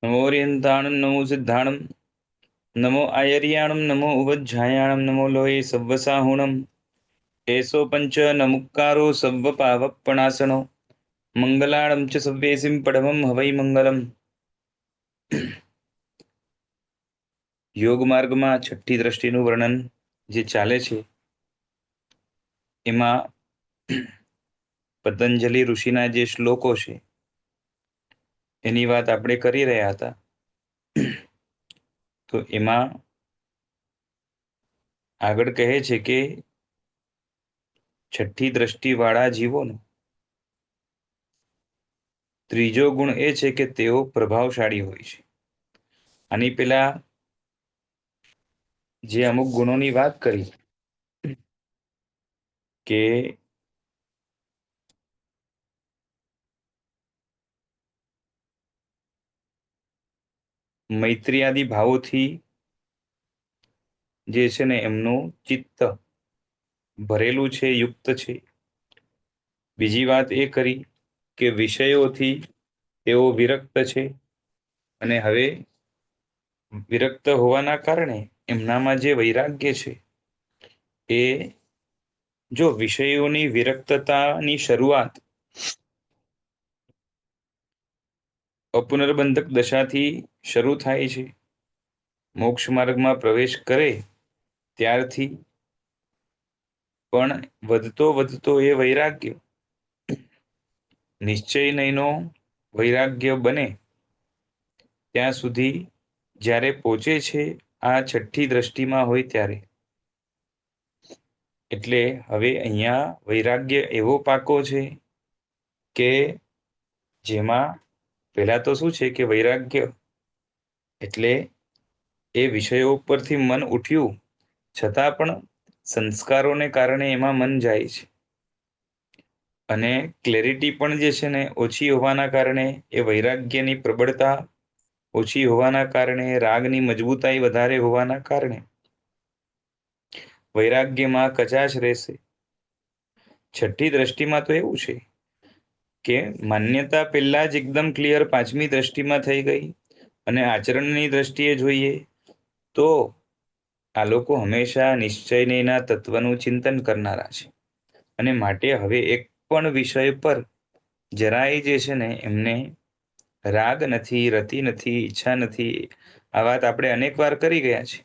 नमो ओरियंताणं नमो सिद्धाणं नमो आयर्याणं नमो उवज्झायाणं नमो लोये सव्वसाहुणं एषो पंच नमुक्कारो सव्वपावपणासनो મંગલાળમ ચ સવ્યેસિમ પડમમ હવૈ મંગલમ. યોગ માર્ગમાં છઠ્ઠી દ્રષ્ટિનું વર્ણન જે ચાલે છે એમાં પતંજલિ ઋષિના જે શ્લોકો છે એની વાત આપણે કરી રહ્યા હતા. તો એમાં આગળ કહે છે કે છઠ્ઠી દ્રષ્ટિવાળા જીવોનો ત્રીજો ગુણ એ છે કે તેઓ પ્રભાવશાળી હોય છે. આની પેલા જે અમુક ગુણોની વાત કરી કે મૈત્રી આદિ ભાવોથી જે છે ને એમનું ચિત્ત ભરેલું છે, યુક્ત છે. બીજી વાત એ કરી કે વિષયોથી તેઓ વિરક્ત છે અને હવે વિરક્ત હોવાના કારણે એમનામાં જે વૈરાગ્ય છે એ જો વિષયોની વિરક્તતાની શરૂઆત અપુનર્બંધક દશાથી શરૂ થાય છે, મોક્ષ માર્ગમાં પ્રવેશ કરે ત્યારથી પણ વધતો વધતો એ વૈરાગ્ય નિશ્ચય નયનો વૈરાગ્ય બને ત્યાં સુધી જ્યારે પહોંચે છે આ છઠ્ઠી દ્રષ્ટિમાં હોય ત્યારે. એટલે હવે અહીંયા વૈરાગ્ય એવો પાકો છે કે જેમાં પહેલા તો શું છે કે વૈરાગ્ય એટલે એ વિષયો પરથી મન ઉઠ્યું છતાં પણ સંસ્કારોને કારણે એમાં મન જાય છે અને ક્લેરિટી પણ જે છે ને ઓછી હોવાના કારણે એ વૈરાગ્યની પ્રબળતા ઓછી હોવાના કારણે રાગની મજબૂતાઈ વધારે હોવાના કારણે વૈરાગ્યમાં કચાશ રહેશે. છઠ્ઠી દ્રષ્ટિમાં તો એવું છે કે માન્યતા પહેલા જ એકદમ ક્લિયર પાંચમી દ્રષ્ટિમાં થઈ ગઈ અને આચરણની દ્રષ્ટિએ જોઈએ તો આ લોકો હંમેશા નિશ્ચયના તત્વનું ચિંતન કરનારા છે અને માટે હવે એક પણ વિષય પર જરાય જે છે ને એમને રાગ નથી, રતિ નથી, ઈચ્છા નથી. આ વાત આપણે અનેક વાર કરી ગયા છે,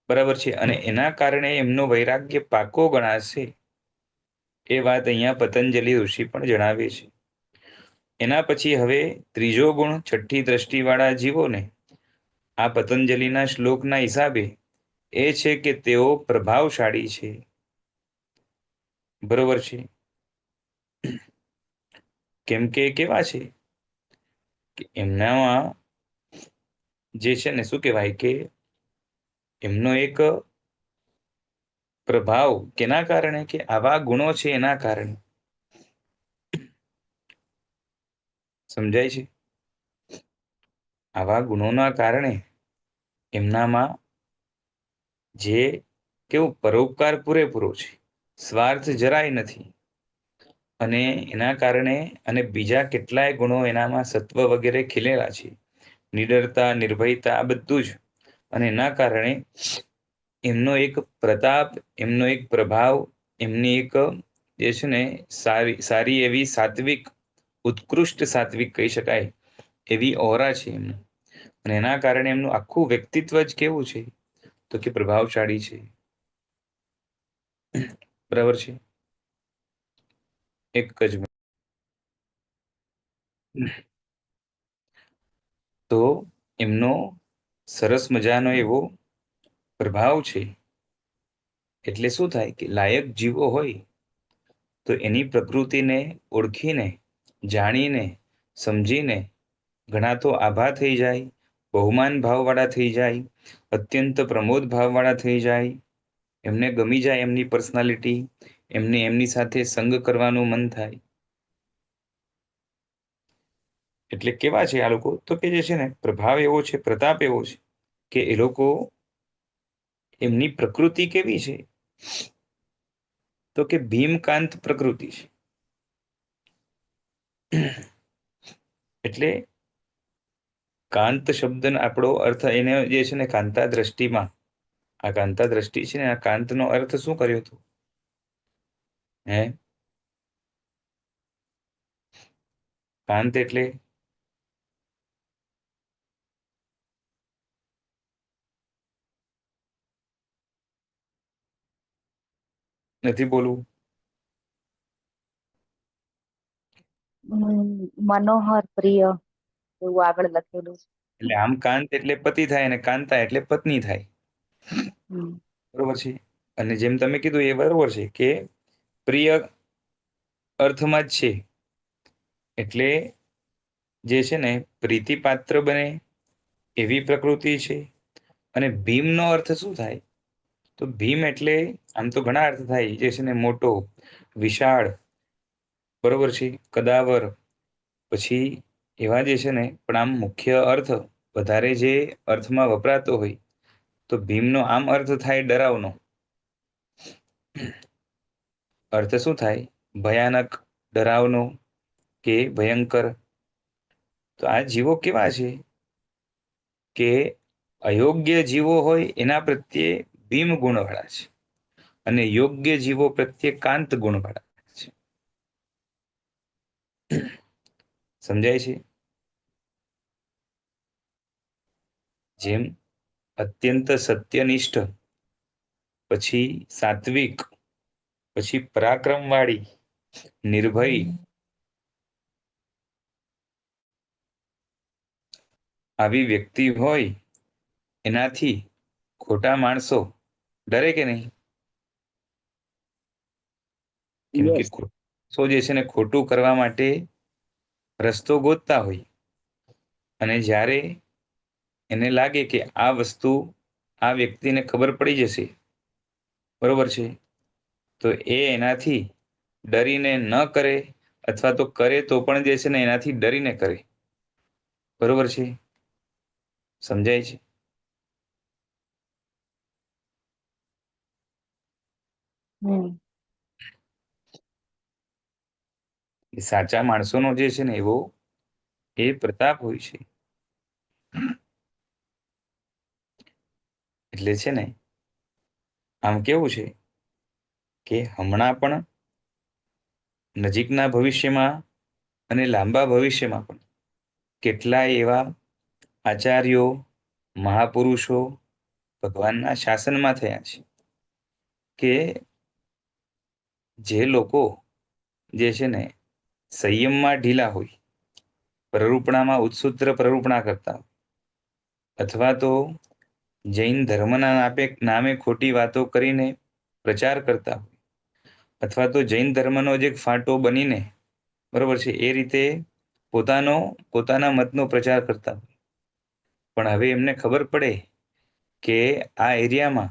બરાબર છે. અને એના કારણે એમનો વૈરાગ્ય પાકો ગણાશે એ વાત અહીંયા પતંજલિ ઋષિ પણ જણાવે છે. એના પછી હવે ત્રીજો ગુણ છઠ્ઠી દ્રષ્ટિવાળા જીવોને આ પતંજલિના શ્લોકના હિસાબે એ છે કે તેઓ પ્રભાવશાળી છે, બરોબર છે. કેમ કે કેવા છે કે એમનામાં જે છે ને શું કહેવાય કે એમનો એક પ્રભાવ કેના કારણે કે આવા ગુણો છે એના કારણે સમજાય છે. આવા ગુણોના કારણે એમનામાં જે કેવું પરોપકાર પૂરેપૂરો છે, સ્વાર્થ જરાય નથી અને એના કારણે અને બીજા કેટલાય ગુણો એનામાં સત્વ વગેરે ખીલેલા છે, નિડરતા, નિર્ભયતા, આ બધું જ. અને એના કારણે એમનો એક પ્રતાપ, એમનો એક પ્રભાવ, એમની એક જે છે ને સારી એવી સાત્વિક, ઉત્કૃષ્ટ સાત્વિક કહી શકાય એવી ઓરા છે એમનું. અને એના કારણે એમનું આખું વ્યક્તિત્વ જ કેવું છે તો કે પ્રભાવશાળી છે, બરાબર છે. એક જ તો એમનો સરસ મજાનો એવો પ્રભાવ છે. એટલે શું થાય કે લાયક જીવો હોય તો એની પ્રકૃતિને ઓળખીને, જાણીને, સમજીને ઘણા તો આભા થઈ જાય, બહુમાન ભાવવાળા થઈ જાય, અત્યંત પ્રમોદ ભાવવાળા થઈ જાય, એમને ગમી જાય એમની પર્સનાલિટી, એમને એમની સાથે સંગ કરવાનું મન થાય. એટલે કેવા છે આ લોકો તો કે જે છે ને પ્રભાવ એવો છે, પ્રતાપ એવો છે કે એ લોકો એમની પ્રકૃતિ કેવી છે તો કે ભીમકાંત પ્રકૃતિ છે. એટલે કાંત શબ્દનો આપણો અર્થ એને જે છે ને કાંતા દ્રષ્ટિમાં, આ કાંતા દ્રષ્ટિ છે ને આ કાંતનો અર્થ શું કર્યો હતો? હે, કાંત એટલે નથી બોલવું? મનોહર, પ્રિય એવું આગળ લખેલું છે. એટલે આમ કાંત એટલે પતિ થાય અને કાંતા એટલે પત્ની થાય, બરોબર છે. અને જેમ તમે કીધું એ બરોબર છે કે પ્રિય અર્થમાં જ છે, એટલે જે છે ને પ્રીતિપાત્ર બને એવી પ્રકૃતિ છે. અને ભીમનો અર્થ શું થાય? તો ભીમ એટલે આમ તો ઘણા અર્થ થાય, જે છે ને મોટો, વિશાળ, બરોબર છે, કદાવર, પછી એવા જે છે ને, પણ આમ મુખ્ય અર્થ વધારે જે અર્થમાં વપરાતો હોય તો ભીમનો આમ અર્થ થાય ડરાવનો. અર્થ શું થાય? ભયાનક, ડરાવનો કે ભયંકર. તો આ જીવો કેવા છે કે અયોગ્ય જીવો હોય એના પ્રત્યે ભીમ ગુણવાળા છે અને યોગ્ય જીવો પ્રત્યે કાંત ગુણવાળા છે. સમજાય છે? જેમ અત્યંત સત્યનિષ્ઠ, પછી સાત્વિક, પછી પરાક્રમવાળી, નિર્ભય, આવી વ્યક્તિ હોય એનાથી ખોટા માણસો ડરે કે નહીં? કેમ કે યસ. માણસો જે છે ને ખોટું કરવા માટે રસ્તો ગોતતા હોય, અને જ્યારે એને લાગે કે આ વસ્તુ આ વ્યક્તિને ખબર પડી જશે, બરોબર છે, તો એ એનાથી ડરીને ન કરે, અથવા તો કરે તો પણ જે છે ને એનાથી ડરીને કરે, બરોબર છે. સમજાય છે? એ સાચા માણસોનો જે છે ને એવો એ પ્રતાપ હોય છે. એટલે છે ને આમ કેવું છે કે હમણાં પણ, નજીકના ભવિષ્યમાં અને લાંબા ભવિષ્યમાં પણ કેટલાય એવા આચાર્યો, મહાપુરુષો ભગવાનના શાસનમાં થયા છે કે જે લોકો જે છે ને સંયમમાં ઢીલા હોય, પ્રરૂપણામાં ઉત્સુત્ર પ્રરૂપણા કરતા હોય, અથવા તો જૈન ધર્મના નામે ખોટી વાતો કરીને પ્રચાર કરતા હોય, અથવા તો જૈન ધર્મનો જ એક ફાંટો બનીને, બરોબર છે, એ રીતે પોતાના મતનો પ્રચાર કરતા હોય. પણ હવે એમને ખબર પડે કે આ એરિયામાં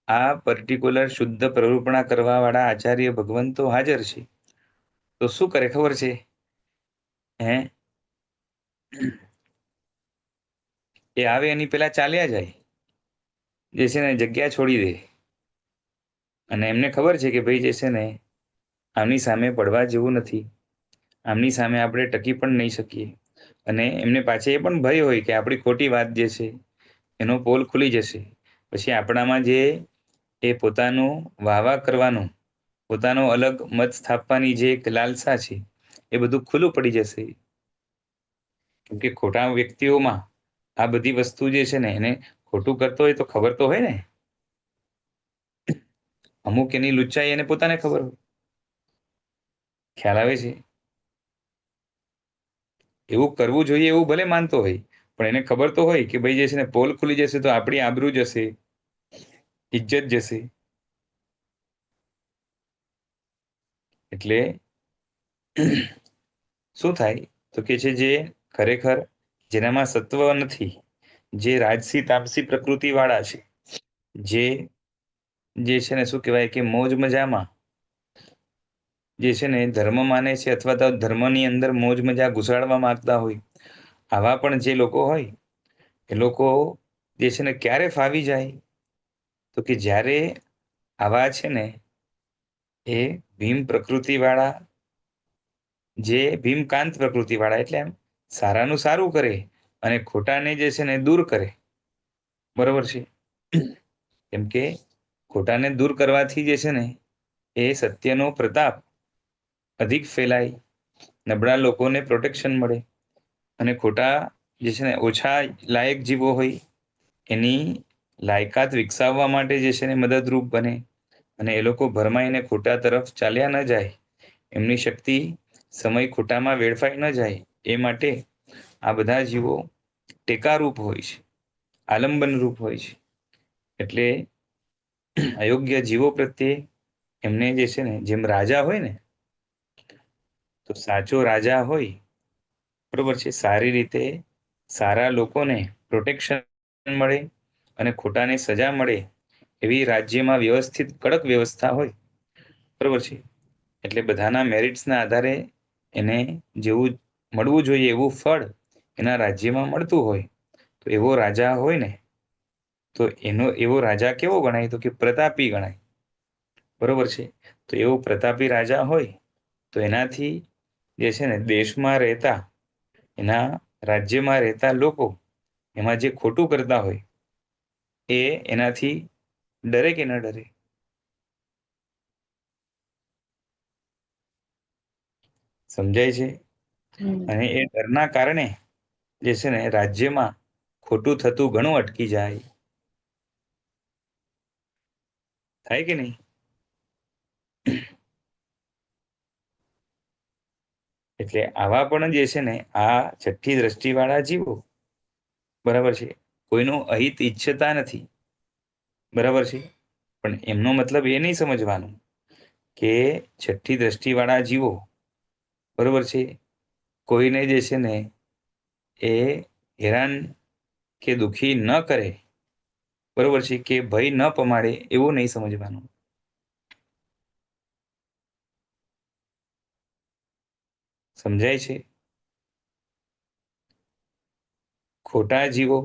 આ પર્ટિક્યુલર શુદ્ધ પ્રરૂપણા કરવા વાળા આચાર્ય ભગવંતો હાજર છે, તો શું કરે ખબર છે? હે, એ આવે એની પેલા ચાલ્યા જાય, જે છે ને જગ્યા છોડી દે. અને એમને ખબર છે કે ભાઈ જે છે ને આમની સામે પડવા જેવું નથી, આમની સામે આપણે ટકી પણ નહીં શકીએ. અને એમને પાછે એ પણ ભય હોય કે આપણી ખોટી વાત જે છે એનો પોલ ખુલી જશે, પછી આપણામાં જે એ પોતાનું વાહવા કરવાનું, પોતાનો અલગ મત સ્થાપવાની જે એક લાલસા છે એ બધું ખુલ્લું પડી જશે. કેમ કે ખોટા વ્યક્તિઓમાં આ બધી વસ્તુ જે છે ને એને ખોટું કરતો હોય તો ખબર તો હોય ને, અમુક એની લુચ્ચાઈ એને પોતાને ખબર હોય. ખ્યાલ આવે છે? એવું કરવું જોઈએ એવું ભલે માનતો હોય, પણ એને ખબર તો હોય કે ભાઈ જે છે ને પોલ ખુલી જશે તો આપણી આબરૂ જશે, ઇજ્જત જશે. એટલે શું થાય તો કે છે જે ખરેખર જેનામાં સત્વ નથી, જે રાજસી તામસી પ્રકૃતિ વાળા છે, જે છે ને શું કહેવાય કે મોજ મજામાં જે છે ને ધર્મ માને છે, અથવા તો ધર્મની અંદર મોજ મજા ઘુસાડવા માંગતા હોય, આવા પણ જે લોકો હોય એ લોકો જે છે ને ક્યારે ફાવી જાય? તો કે જ્યારે આવા છે ને એ ભીમ પ્રકૃતિ વાળા, જે ભીમકાંત પ્રકૃતિ વાળા, એટલે એમ સારાનું સારું કરે અને ખોટાને જે છે ને દૂર કરે. બરોબર છે. કેમ કે ખોટાને દૂર કરવાથી જે છે ને એ સત્યનો પ્રતાપ અધિક ફેલાય, નબળા લોકોને પ્રોટેક્શન મળે, અને ખોટા જે છે ને ઓછા લાયક જીવો હોય એની લાયકાત વિકસાવવા માટે જે છે ને મદદરૂપ બને, અને એ લોકો ભરમાઈને ખોટા તરફ ચાલ્યા ન જાય, એમની શક્તિ સમય ખોટામાં વેડફાઈ ન જાય એ માટે આ બધા જીવો ટેકારૂપ હોય છે, આલંબન રૂપ હોય છે. એટલે અયોગ્ય જીવો પ્રત્યે એમને જે છે ને, જેમ રાજા હોય ને, તો સાચો રાજા હોય, બરોબર છે, સારી રીતે સારા લોકોને પ્રોટેક્શન મળે અને ખોટાને સજા મળે એવી રાજ્યમાં વ્યવસ્થિત કડક વ્યવસ્થા હોય, બરોબર છે. એટલે બધાના મેરિટ્સના આધારે એને જેવું મળવું જોઈએ એવું ફળ એના રાજ્યમાં મળતું હોય, તો એવો રાજા હોય ને, તો એનો એવો રાજા કેવો ગણાય? તો કે પ્રતાપી ગણાય. બરોબર છે. તો એવો પ્રતાપી રાજા હોય તો એનાથી જે છે ને દેશમાં રહેતા, એના રાજ્યમાં રહેતા લોકો એમાં જે ખોટું કરતા હોય એ એનાથી ડરે કે ન ડરે? સમજાય છે? અને એ ડરના કારણે જે છે ને રાજ્યમાં ખોટું થતું ઘણું અટકી જાય. થાય કે નહીં? એટલે આવા પણ જે છે ને આ છઠ્ઠી દ્રષ્ટિવાળા જીવો, બરાબર છે, કોઈનું અહિત ઈચ્છતા નથી, બરાબર છે. પણ એમનો મતલબ એ નહીં સમજવાનું કે છઠ્ઠી દ્રષ્ટિવાળા જીવો, બરોબર છે, કોઈને જે છે ને એ હેરાન કે દુખી ન કરે, બરોબર છે, કે ભય ન પમાડે એવું નહીં સમજવાનું. સમજાય છે? ખોટા જીવો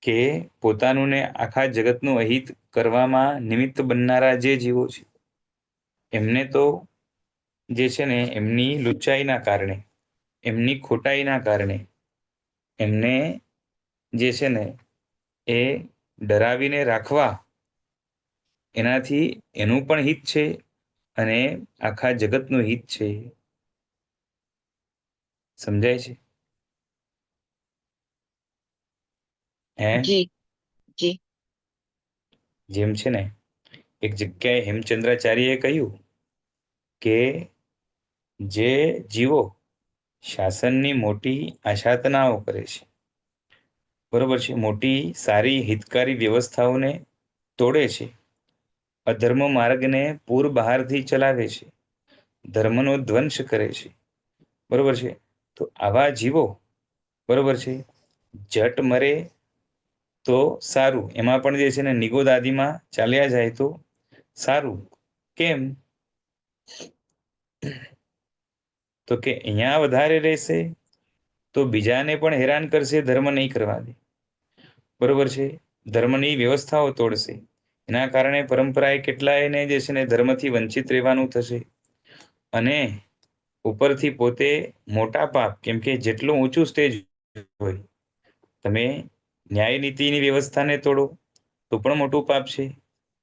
કે પોતાનું ને આખા જગતનું અહિત કરવામાં નિમિત્ત બનનારા જે જીવો છે, એમને તો જે છે ને એમની લુચ્ચાઈના કારણે, એમની ખોટાઈના કારણે એમને જે છે ને એ ડરાવીને રાખવા, એનાથી એનું પણ હિત છે અને આખા જગતનું હિત છે. સમજાય છે? જી જી. જેમ છે ને એક જગ્યાએ હેમચંદ્રાચાર્યએ કહ્યું કે જે જીવો શાસનની મોટી આશાતનાઓ કરે છે, બરોબર છે, મોટી સારી હિતકારી વ્યવસ્થાઓને તોડે છે, અધર્મ માર્ગને પૂર બહારથી ચલાવે છે, ધર્મનો ધ્વંસ કરે છે, બરોબર છે, તો આવા જીવો, બરોબર છે, જટ મરે તો સારું. એમાં પણ જે છે ને નિગોદાદીમાં ચાલ્યા જાય તો સારું. કેમ? તો કે અહીંયા વધારે રહેશે તો બીજાને પણ હેરાન કરશે, ધર્મ નહીં કરવા દે, બરોબર છે, ધર્મની વ્યવસ્થાઓ તોડશે, એના કારણે પરંપરાએ કેટલાયને જે છે ને ધર્મથી વંચિત રહેવાનું થશે, અને ઉપરથી પોતે મોટા પાપ, કેમ કે જેટલું ઊંચું સ્ટેજ હોય, તમે ન્યાય નીતિની વ્યવસ્થાને તોડો તો પણ મોટું પાપ છે,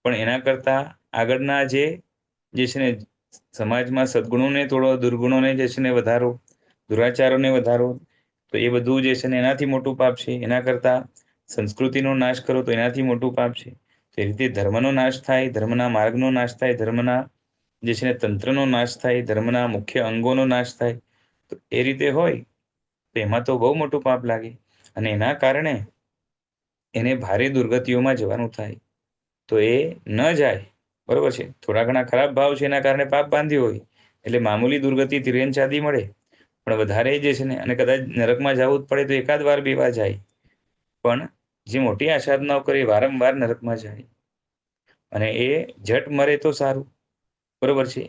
પણ એના કરતા આગળના જે છે ને સમાજમાં સદગુણોને તોડો, દુર્ગુણોને જે છે ને વધારો, દુરાચારોને વધારો, તો એ બધું જે છે ને એનાથી મોટું પાપ છે. એના કરતા સંસ્કૃતિનો નાશ કરો તો એનાથી મોટું પાપ છે. તે રીતે ધર્મનો નાશ થાય, ધર્મના માર્ગનો નાશ થાય, ધર્મના જે છે ને તંત્રનો નાશ થાય, ધર્મના મુખ્ય અંગોનો નાશ થાય, તો એ રીતે હોય તો એમાં તો બહુ મોટું પાપ લાગે, અને એના કારણે એને ભારે દુર્ગતિઓમાં જવાનું થાય. તો એ ન જાય, બરોબર છે. થોડા ઘણા ખરાબ ભાવ છે એના કારણે પાપ બાંધ્યું હોય એટલે મામૂલી દુર્ગતિ તિર્યન ચાદી મળે, પણ વધારે જે છે ને, અને કદાચ નરકમાં જવું જ પડે તો એકાદ વાર બે વાર જાય, પણ જે મોટી આસાધનાઓ કરે વારંવાર નરકમાં જાય, અને એ જટ મરે તો સારું, બરોબર છે.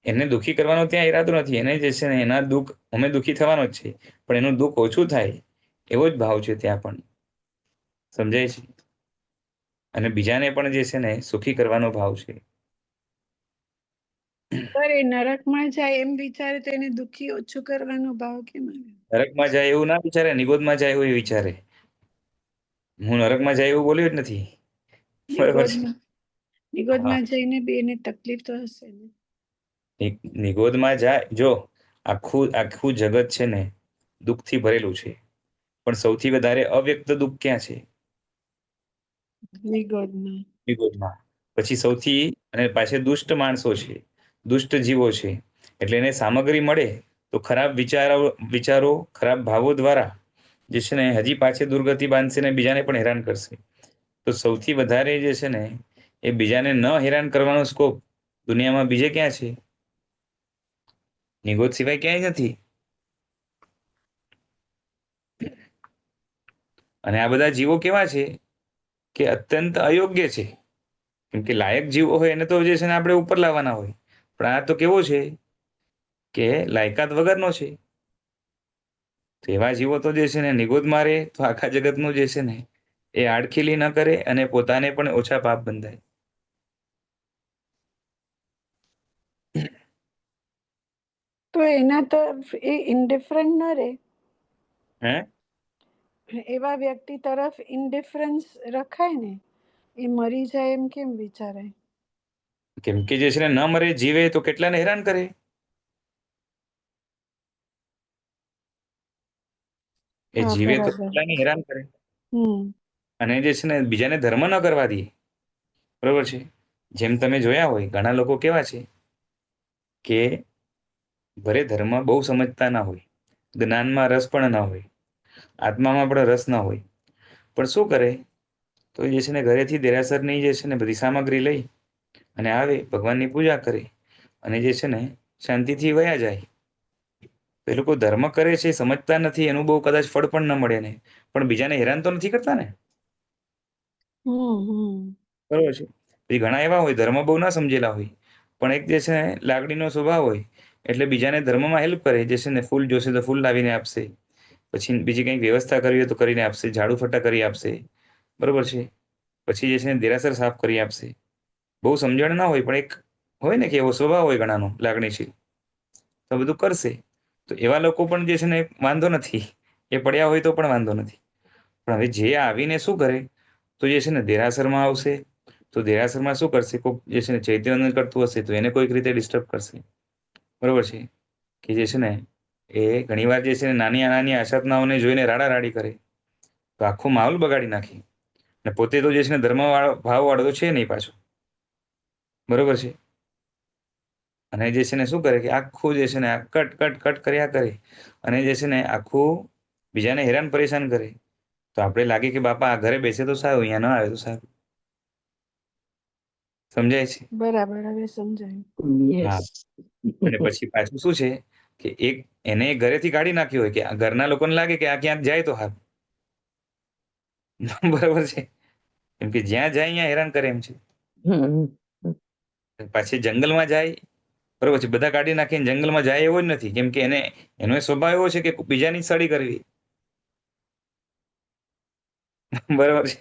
એને દુઃખી કરવાનો ત્યાં ઈરાદો નથી, એને જે છે ને એના દુઃખ અમે દુઃખી થવાનો જ છે, પણ એનું દુઃખ ઓછું થાય એવો જ ભાવ છે ત્યાં પણ. સમજાય છે? અને બીજાને પણ જે છે ને સુખી કરવાનો ભાવ છે. પર એ નરકમાં જાય એમ વિચારે તો એને દુઃખી ઓછું કરવાનો ભાવ કેમ આવ્યો? નરકમાં જાય એવું ના વિચારે, નિગોદમાં જાય એવું એ વિચારે. હું નરકમાં જાય એવું બોલ્યો જ નથી. બરોબર છે. નિગોદમાં હા, નિગોદમાં જઈને બી એને તકલીફ તો હશે ને. નિગોદમાં જાય, જો આખું આખું જગત છે ને દુઃખથી ભરેલું છે, પણ સૌથી વધારે અવ્યક્ત દુઃખ ક્યાં છે? નિગોદમાં. નિગોદમાં. પછી સૌથી, અને પાછે દુષ્ટ માણસો છે, દુષ્ટ જીવો છે, એટલે એને સામગ્રી મળે તો ખરાબ વિચારો ખરાબ ભાવો દ્વારા જે છે ને હજી પાછે દુર્ગતિ બાંધશે ને બીજાને પણ હેરાન કરશે. તો સૌથી વધારે જે છે ને એ બીજાને ન હેરાન કરવાનો સ્કોપ દુનિયામાં બીજે ક્યાં છે? નિગોદ સિવાય ક્યાંય નથી. અને આ બધા જીવો કેવા છે કે અત્યંત અયોગ્ય છે. કેમ કે લાયક જીવો હોય એને તો જે છે ને આપણે ઉપર લાવવાના હોય, પણ આ તો કેવો છે કે લાયકાત વગરનો છે. તો એવા જીવો તો જે છે ને નિગોદ મારે તો આખા જગતનું જે છે ને એ આડખીલી ન કરે અને પોતાને પણ ઓછા પાપ બંધાય. તો એના તો એ ઇન્ડિફરન્ટ ન રહે. હે એવા વ્યક્તિ તરફ ઇન્ડિફરન્સ રખાય ને, એ મરી જાય એમ કેમ વિચારાય? કેમ કે જે છે ને ન મરે, જીવે તો કેટલાને હેરાન કરે. એ હા, જીવે તો બરાબર. કેટલાને હેરાન કરે. હમ. અને જે છે ને બીજાને ધર્મ ન કરવા દે. બરોબર છે. જેમ તમે જોયા હોય ઘણા લોકો કેવા છે કે ભરે ધર્મ બહુ સમજતા ના હોય, જ્ઞાનમાં રસ પણ ના હોય, આત્મામાં પણ રસ ના હોય, પણ શું કરે તો જે છે ને ઘરેથી દેરાસરની જે છે ને બધી સામગ્રી લઈ અને આવે, ભગવાનની પૂજા કરે અને જે છે ને શાંતિથી વયા જાય. એ લોકો ધર્મ કરે છે, સમજતા નથી, એનું બહુ કદાચ ફળ પણ ન મળે ને, પણ બીજાને હેરાન તો નથી કરતા ને. હમ. બરોબર છે. પછી ઘણા એવા હોય ધર્મ બહુ ના સમજેલા હોય, પણ એક જે છે ને લાગણીનો સ્વભાવ હોય, એટલે બીજાને ધર્મમાં હેલ્પ કરે. જે છે ને ફૂલ જોશે તો ફૂલ લાવીને આપશે, પછી બીજી કંઈક વ્યવસ્થા કરવી હોય તો કરીને આપશે, ઝાડુ ફટા કરી આપશે. બરોબર છે. પછી જે છે ને દેરાસર સાફ કરી આપશે. બહુ સમજણ ના હોય, પણ એક હોય ને કે એવો સ્વભાવ હોય ઘણાનો લાગણીશીલ, તો બધું કરશે. તો એવા લોકો પણ જે છે ને વાંધો નથી, એ પડ્યા હોય તો પણ વાંધો નથી. પણ હવે જે આવીને શું કરે તો જે છે ને દેરાસરમાં આવશે, તો દેરાસરમાં શું કરશે, કોઈક જે છે ને ચૈતન્ય કરતું હશે તો એને કોઈક રીતે ડિસ્ટર્બ કરશે. બરોબર છે. કે જે છે ને એ ઘણીવાર જે છે ને નાની નાની આશાતનાઓને જોઈને રાડા રાડી કરે, તો આખો માહોલ બગાડી નાખે. ને પોતે તો જે છે ને ધર્મ વાળો ભાવ વાળો તો છે નહીં પાછો. બરોબર છે. અને જે છે ને શું કરે કે આખું જે છે ને આ કટ કટ કટ કર્યા કરે, અને જે છે ને આખું બીજાને હેરાન પરેશાન કરે. તો આપણે લાગે કે બાપા આ ઘરે બેસે તો સારું, અહીંયા ન આવે તો સારું. સમજાય છે? બરાબર, હવે સમજાયું. હા. યસ. અને પછી પાછું શું છે કે એક એને ઘરેથી કાઢી નાખ્યો હોય કે આ ઘરના લોકોને લાગે કે આ ક્યાંક જાય તો હારું. બરોબર છે. કેમ કે જ્યાં જાય અહીંયા હેરાન કરે એમ છે. પાછી જંગલમાં જાય, બરોબર છે, બધા કાઢી નાખીને જંગલમાં જાય એવો જ નથી. કેમ કે એનો એ સ્વભાવ એવો છે કે બીજાની સડી કરવી. બરોબર છે.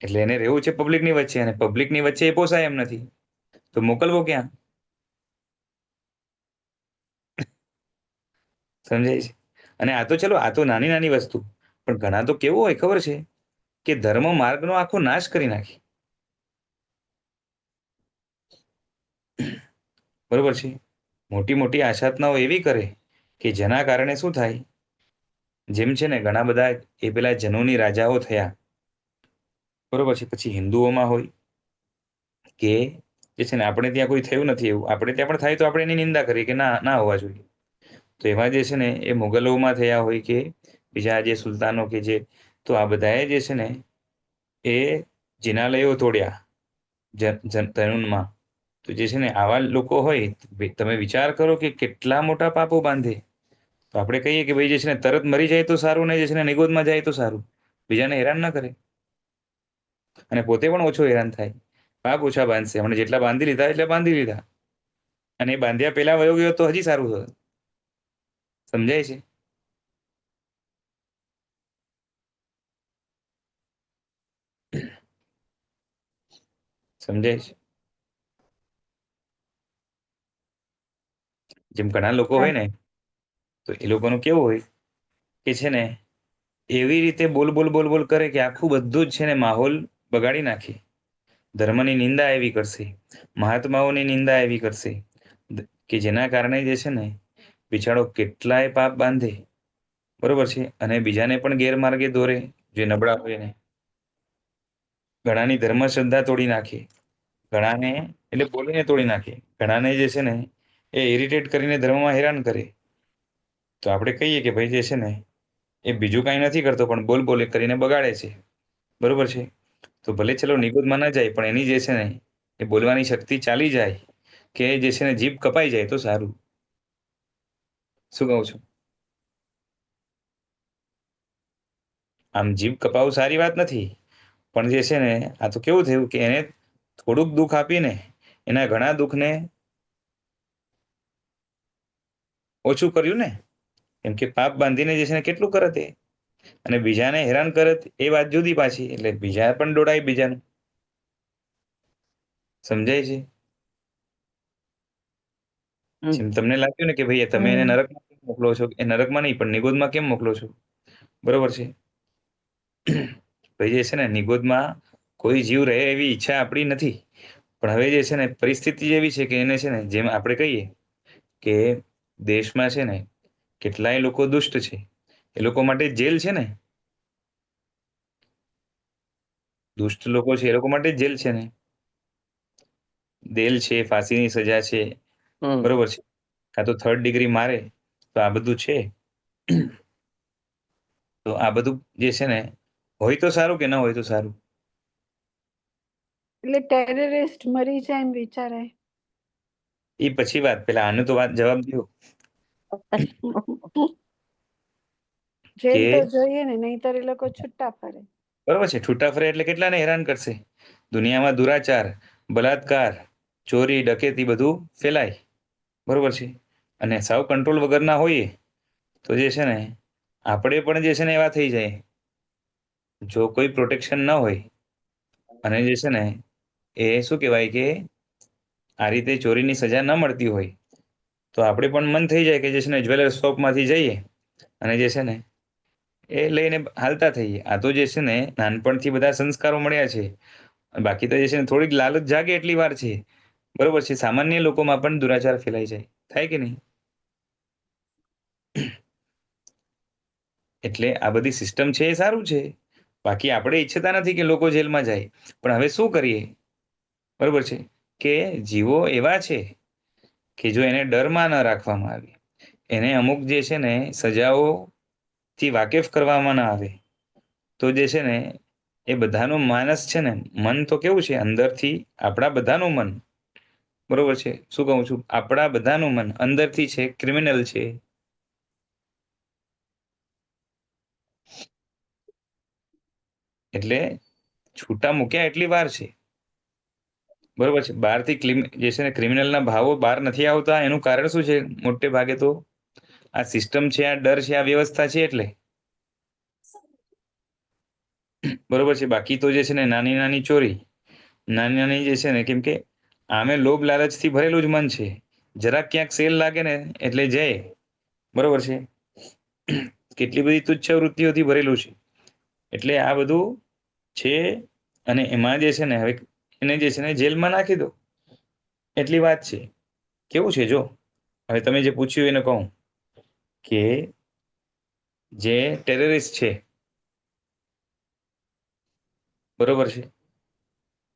એટલે એને રહેવું છે પબ્લિકની વચ્ચે, અને પબ્લિકની વચ્ચે એ પોસાય એમ નથી, તો મોકલવો ક્યાં? સમજાય છે? અને આ તો ચલો, આ તો નાની નાની વસ્તુ, પણ ઘણા તો કેવું હોય ખબર છે કે ધર્મ માર્ગનો આખો નાશ કરી નાખે. બરોબર છે. મોટી મોટી આશાતનાઓ એવી કરે કે જેના કારણે શું થાય, જેમ છે ને ઘણા બધા એ પેલા જનોની રાજાઓ થયા. બરોબર છે. પછી હિન્દુઓમાં હોય કે જે છે ને આપણે ત્યાં કોઈ થયું નથી એવું, આપણે ત્યાં પણ થાય તો આપણે એની નિંદા કરીએ કે ના ના હોવા જોઈએ. તો એવા જે છે ને એ મુગલોમાં થયા હોય કે બીજા જે સુલતાનો કે જે, તો આ બધાએ જે છે ને એ જિનાલયો તોડ્યા તરુણમાં. તો જે છે ને આવા લોકો હોય, તમે વિચાર કરો કે કેટલા મોટા પાપો બાંધે. તો આપણે કહીએ કે ભાઈ જે છે ને તરત મરી જાય તો સારું, ને જે છે ને નિગોદમાં જાય તો સારું, બીજાને હેરાન ના કરે અને પોતે પણ ઓછો હેરાન થાય. પાપ ઓછા બાંધશે. હમણાં જેટલા બાંધી લીધા એટલે બાંધી લીધા, અને એ બાંધ્યા પેલા વયો ગયો તો હજી સારું થયું. સમજાય છે? સમજાય છે? જેમ ઘણા લોકો હોય ને, તો એ લોકોનું કેવું હોય કે છે ને એવી રીતે બોલ બોલ બોલ બોલ કરે કે આખું બધું જ છે ને માહોલ બગાડી નાખે. ધર્મની નિંદા એવી કરશે, મહાત્માઓની નિંદા એવી કરશે કે જેના કારણે જે છે ને બિચારો કેટલાય પાપ બાંધે, બરોબર છે, અને બીજાને પણ ગેરમાર્ગે દોરે, જે નબળા હોય એને. ઘણાની ધર્મ શ્રદ્ધા તોડી નાખે, ઘણાને એટલે બોલીને તોડી નાખે, ઘણાને જે છે ને એ ઇરિટેટ કરીને ધર્મમાં હેરાન કરે. તો આપણે કહીએ કે ભાઈ જે છે ને એ બીજું કાંઈ નથી કરતો, પણ બોલ બોલ કરીને બગાડે છે, બરોબર છે. તો ભલે ચલો નિગુદમાં ના જાય, પણ એની જે છે ને એ બોલવાની શક્તિ ચાલી જાય, કે જે છે ને જીભ કપાઈ જાય તો સારું. શું કહું છું? આમ જીભ કપાવું સારી વાત નથી, પણ જે છે ને આ તો કેવું થયું કે એને થોડુંક દુઃખ આપીને એના ઘણા દુઃખને ઓછું કર્યું ને. કેમ કે પાપ બાંધીને જે છે ને કેટલું કરત એ, અને બીજાને હેરાન કરત એ વાત જુદી પાછી, એટલે બીજા પણ દોડાય બીજાનું. સમજાય છે? જેમ તમને લાગ્યું ને કે ભાઈ તમે એને નરકમાં કેમ મોકલો છો, એ નરકમાં નહીં પણ નિગોદમાં કેમ મોકલો છો, બરોબર છે. ભાઈ જે છે ને નિગોદમાં કોઈ જીવ રહે એવી ઈચ્છા આપણી નથી, પણ હવે જે છે ને પરિસ્થિતિ એવી છે કે એને છે ને જેમ આપણે કહીએ કે દેશમાં છે ને કેટલાય લોકો દુષ્ટ છે, એ લોકો માટે જેલ છે ને, દુષ્ટ લોકો છે એ લોકો માટે જેલ છે ને, જેલ છે, ફાંસીની સજા છે, બરોબર છે, કાં તો 3rd ડિગ્રી મારે, તો આ બધું છે. તો આ બધું જે છે ને હોય તો સારું કે ના હોય તો સારું? એટલે ટેરરિસ્ટ મરી જાય એમ વિચારાય. એ પછી વાત, પેલા આનું તો વાત જવાબ દો જેલ તો કે જોઈએ ને, નહીંતર એ લોકો છૂટા ફરે. બરોબર છે, છૂટા ફરે એટલે કેટલાને હેરાન કરશે. દુનિયામાં દુરાચાર, બલાત્કાર, ચોરી, ડકેતી બધું ફેલાય, બરોબર છે, અને સાવ કંટ્રોલ વગરના હોઈએ તો જે છે ને આપણે પણ જે છે ને એવા થઈ જાય. જો કોઈ પ્રોટેક્શન ન હોય અને જે છે ને એ શું કહેવાય કે આ રીતે ચોરીની સજા ન મળતી હોય, તો આપણે પણ મન થઈ જાય કે જે છે ને જ્વેલર્સ શોપમાંથી જઈએ અને જે છે ને એ લઈને હાલતા થઈએ. આ તો જે છે ને નાનપણથી બધા સંસ્કારો મળ્યા છે, બાકી તો જે છે ને થોડીક લાલચ જાગે એટલી વાર છે, બરોબર છે. સામાન્ય લોકોમાં પણ દુરાચાર ફેલાઈ જાય, થાય કે નહીં? એટલે આ બધી સિસ્ટમ છે એ સારું છે, બાકી આપણે ઈચ્છતા નથી કે લોકો જેલમાં જાય, પણ હવે શું કરીએ, બરોબર છે, કે જીવો એવા છે કે જો એને ડરમાં ન રાખવામાં આવે, એને અમુક જે છે ને સજાઓથી વાકેફ કરવામાં ના આવે, તો જે છે ને એ બધાનું માનસ છે ને, મન તો કેવું છે અંદરથી, આપણા બધાનું મન, બરોબર છે, શું કહું છું, આપણા બધાનું મન અંદરથી છે ક્રિમિનલ છે. એટલે છૂટા મૂક્યા એટલી વાર છે, બરોબર છે. બહારથી જે છે ને ક્રિમિનલના ભાવો બહાર નથી આવતા, એનું કારણ શું છે? મોટે ભાગે તો આ સિસ્ટમ છે, આ ડર છે, આ વ્યવસ્થા છે, એટલે, બરોબર છે. બાકી તો જે છે ને નાની નાની ચોરી, નાની નાની જે છે ને, કેમ કે આમે લોભ લાલચથી ભરેલું જ મન છે, જરાક ક્યાંક સેલ લાગે ને એટલે જાય, બરોબર છે. કેટલી બધી તુચ્છ વૃત્તિઓથી ભરેલું છે, એટલે આ બધું છે. અને એમાં જે છે ને હવે એને જે છે ને જેલમાં નાખી દો એટલી વાત છે. કેવું છે જો, હવે તમે જે પૂછ્યું એને કહું કે જે ટેરરિસ્ટ છે, બરોબર છે,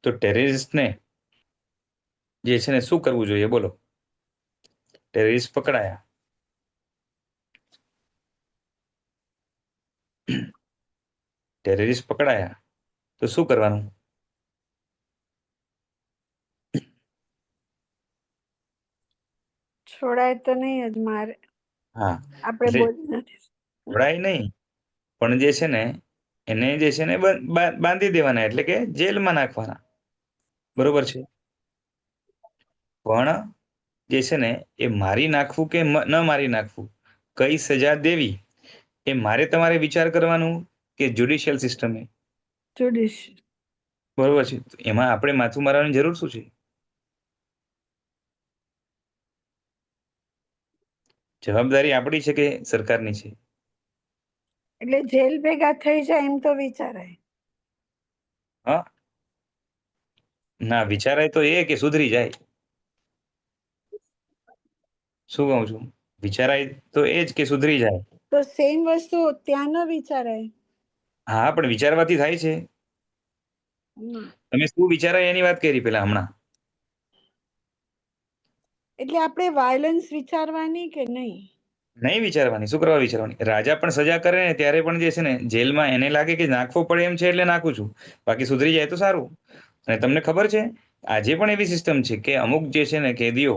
તો ટેરરિસ્ટને જે છે ને શું કરવું જોઈએ બોલો? ટેરરિસ્ટ પકડાયા, ટેરરિસ્ટ પકડાયા તો શું કરવાનું? છોડાય તો નહીં જ મારે, હા, આપણે એટલે બોલી નથી. છોડાય નહીં, પણ જે છે ને એને જે છે ને બાંધી દેવાના, એટલે કે જેલમાં નાખવાના, બરોબર છે. પણ જે છે ને એ મારી નાખવું કે ન મારી નાખવું, કઈ સજા દેવી, એ મારે તમારે વિચાર કરવાનું કે જ્યુડિશિયલ સિસ્ટમે? જ્યુડિશિયલ. બરોબર છે. તો એમાં આપણે માથું મારવાની જરૂર શું છે? જવાબદારી આપણી છે કે સરકારની છે? એટલે જેલ ભેગા થઈ જાય એમ તો વિચારાય. હા, ના વિચારાય તો એ કે સુધરી જાય. શું કહું છું? વિચારાય તો એ જ કે સુધરી જાય. તો સેમ વસ્તુ ત્યાં ન વિચારાય. હા, પણ વિચારવાથી થાય છે. ના. તમે શું વિચારાય એની વાત કરી પેલા હમણાં. એટલે આપણે વાયલન્સ વિચારવાની કે નહીં? નહીં વિચારવાની. શું કરવા વિચારવાની? રાજા પણ સજા કરે ને ત્યારે પણ જે છે ને જેલમાં એને લાગે કે નાખવો પડે એમ છે એટલે નાખું છું, બાકી સુધરી જાય તો સારું. અને તમને ખબર છે આજે પણ એવી સિસ્ટમ છે કે અમુક જે છે ને કેદીઓ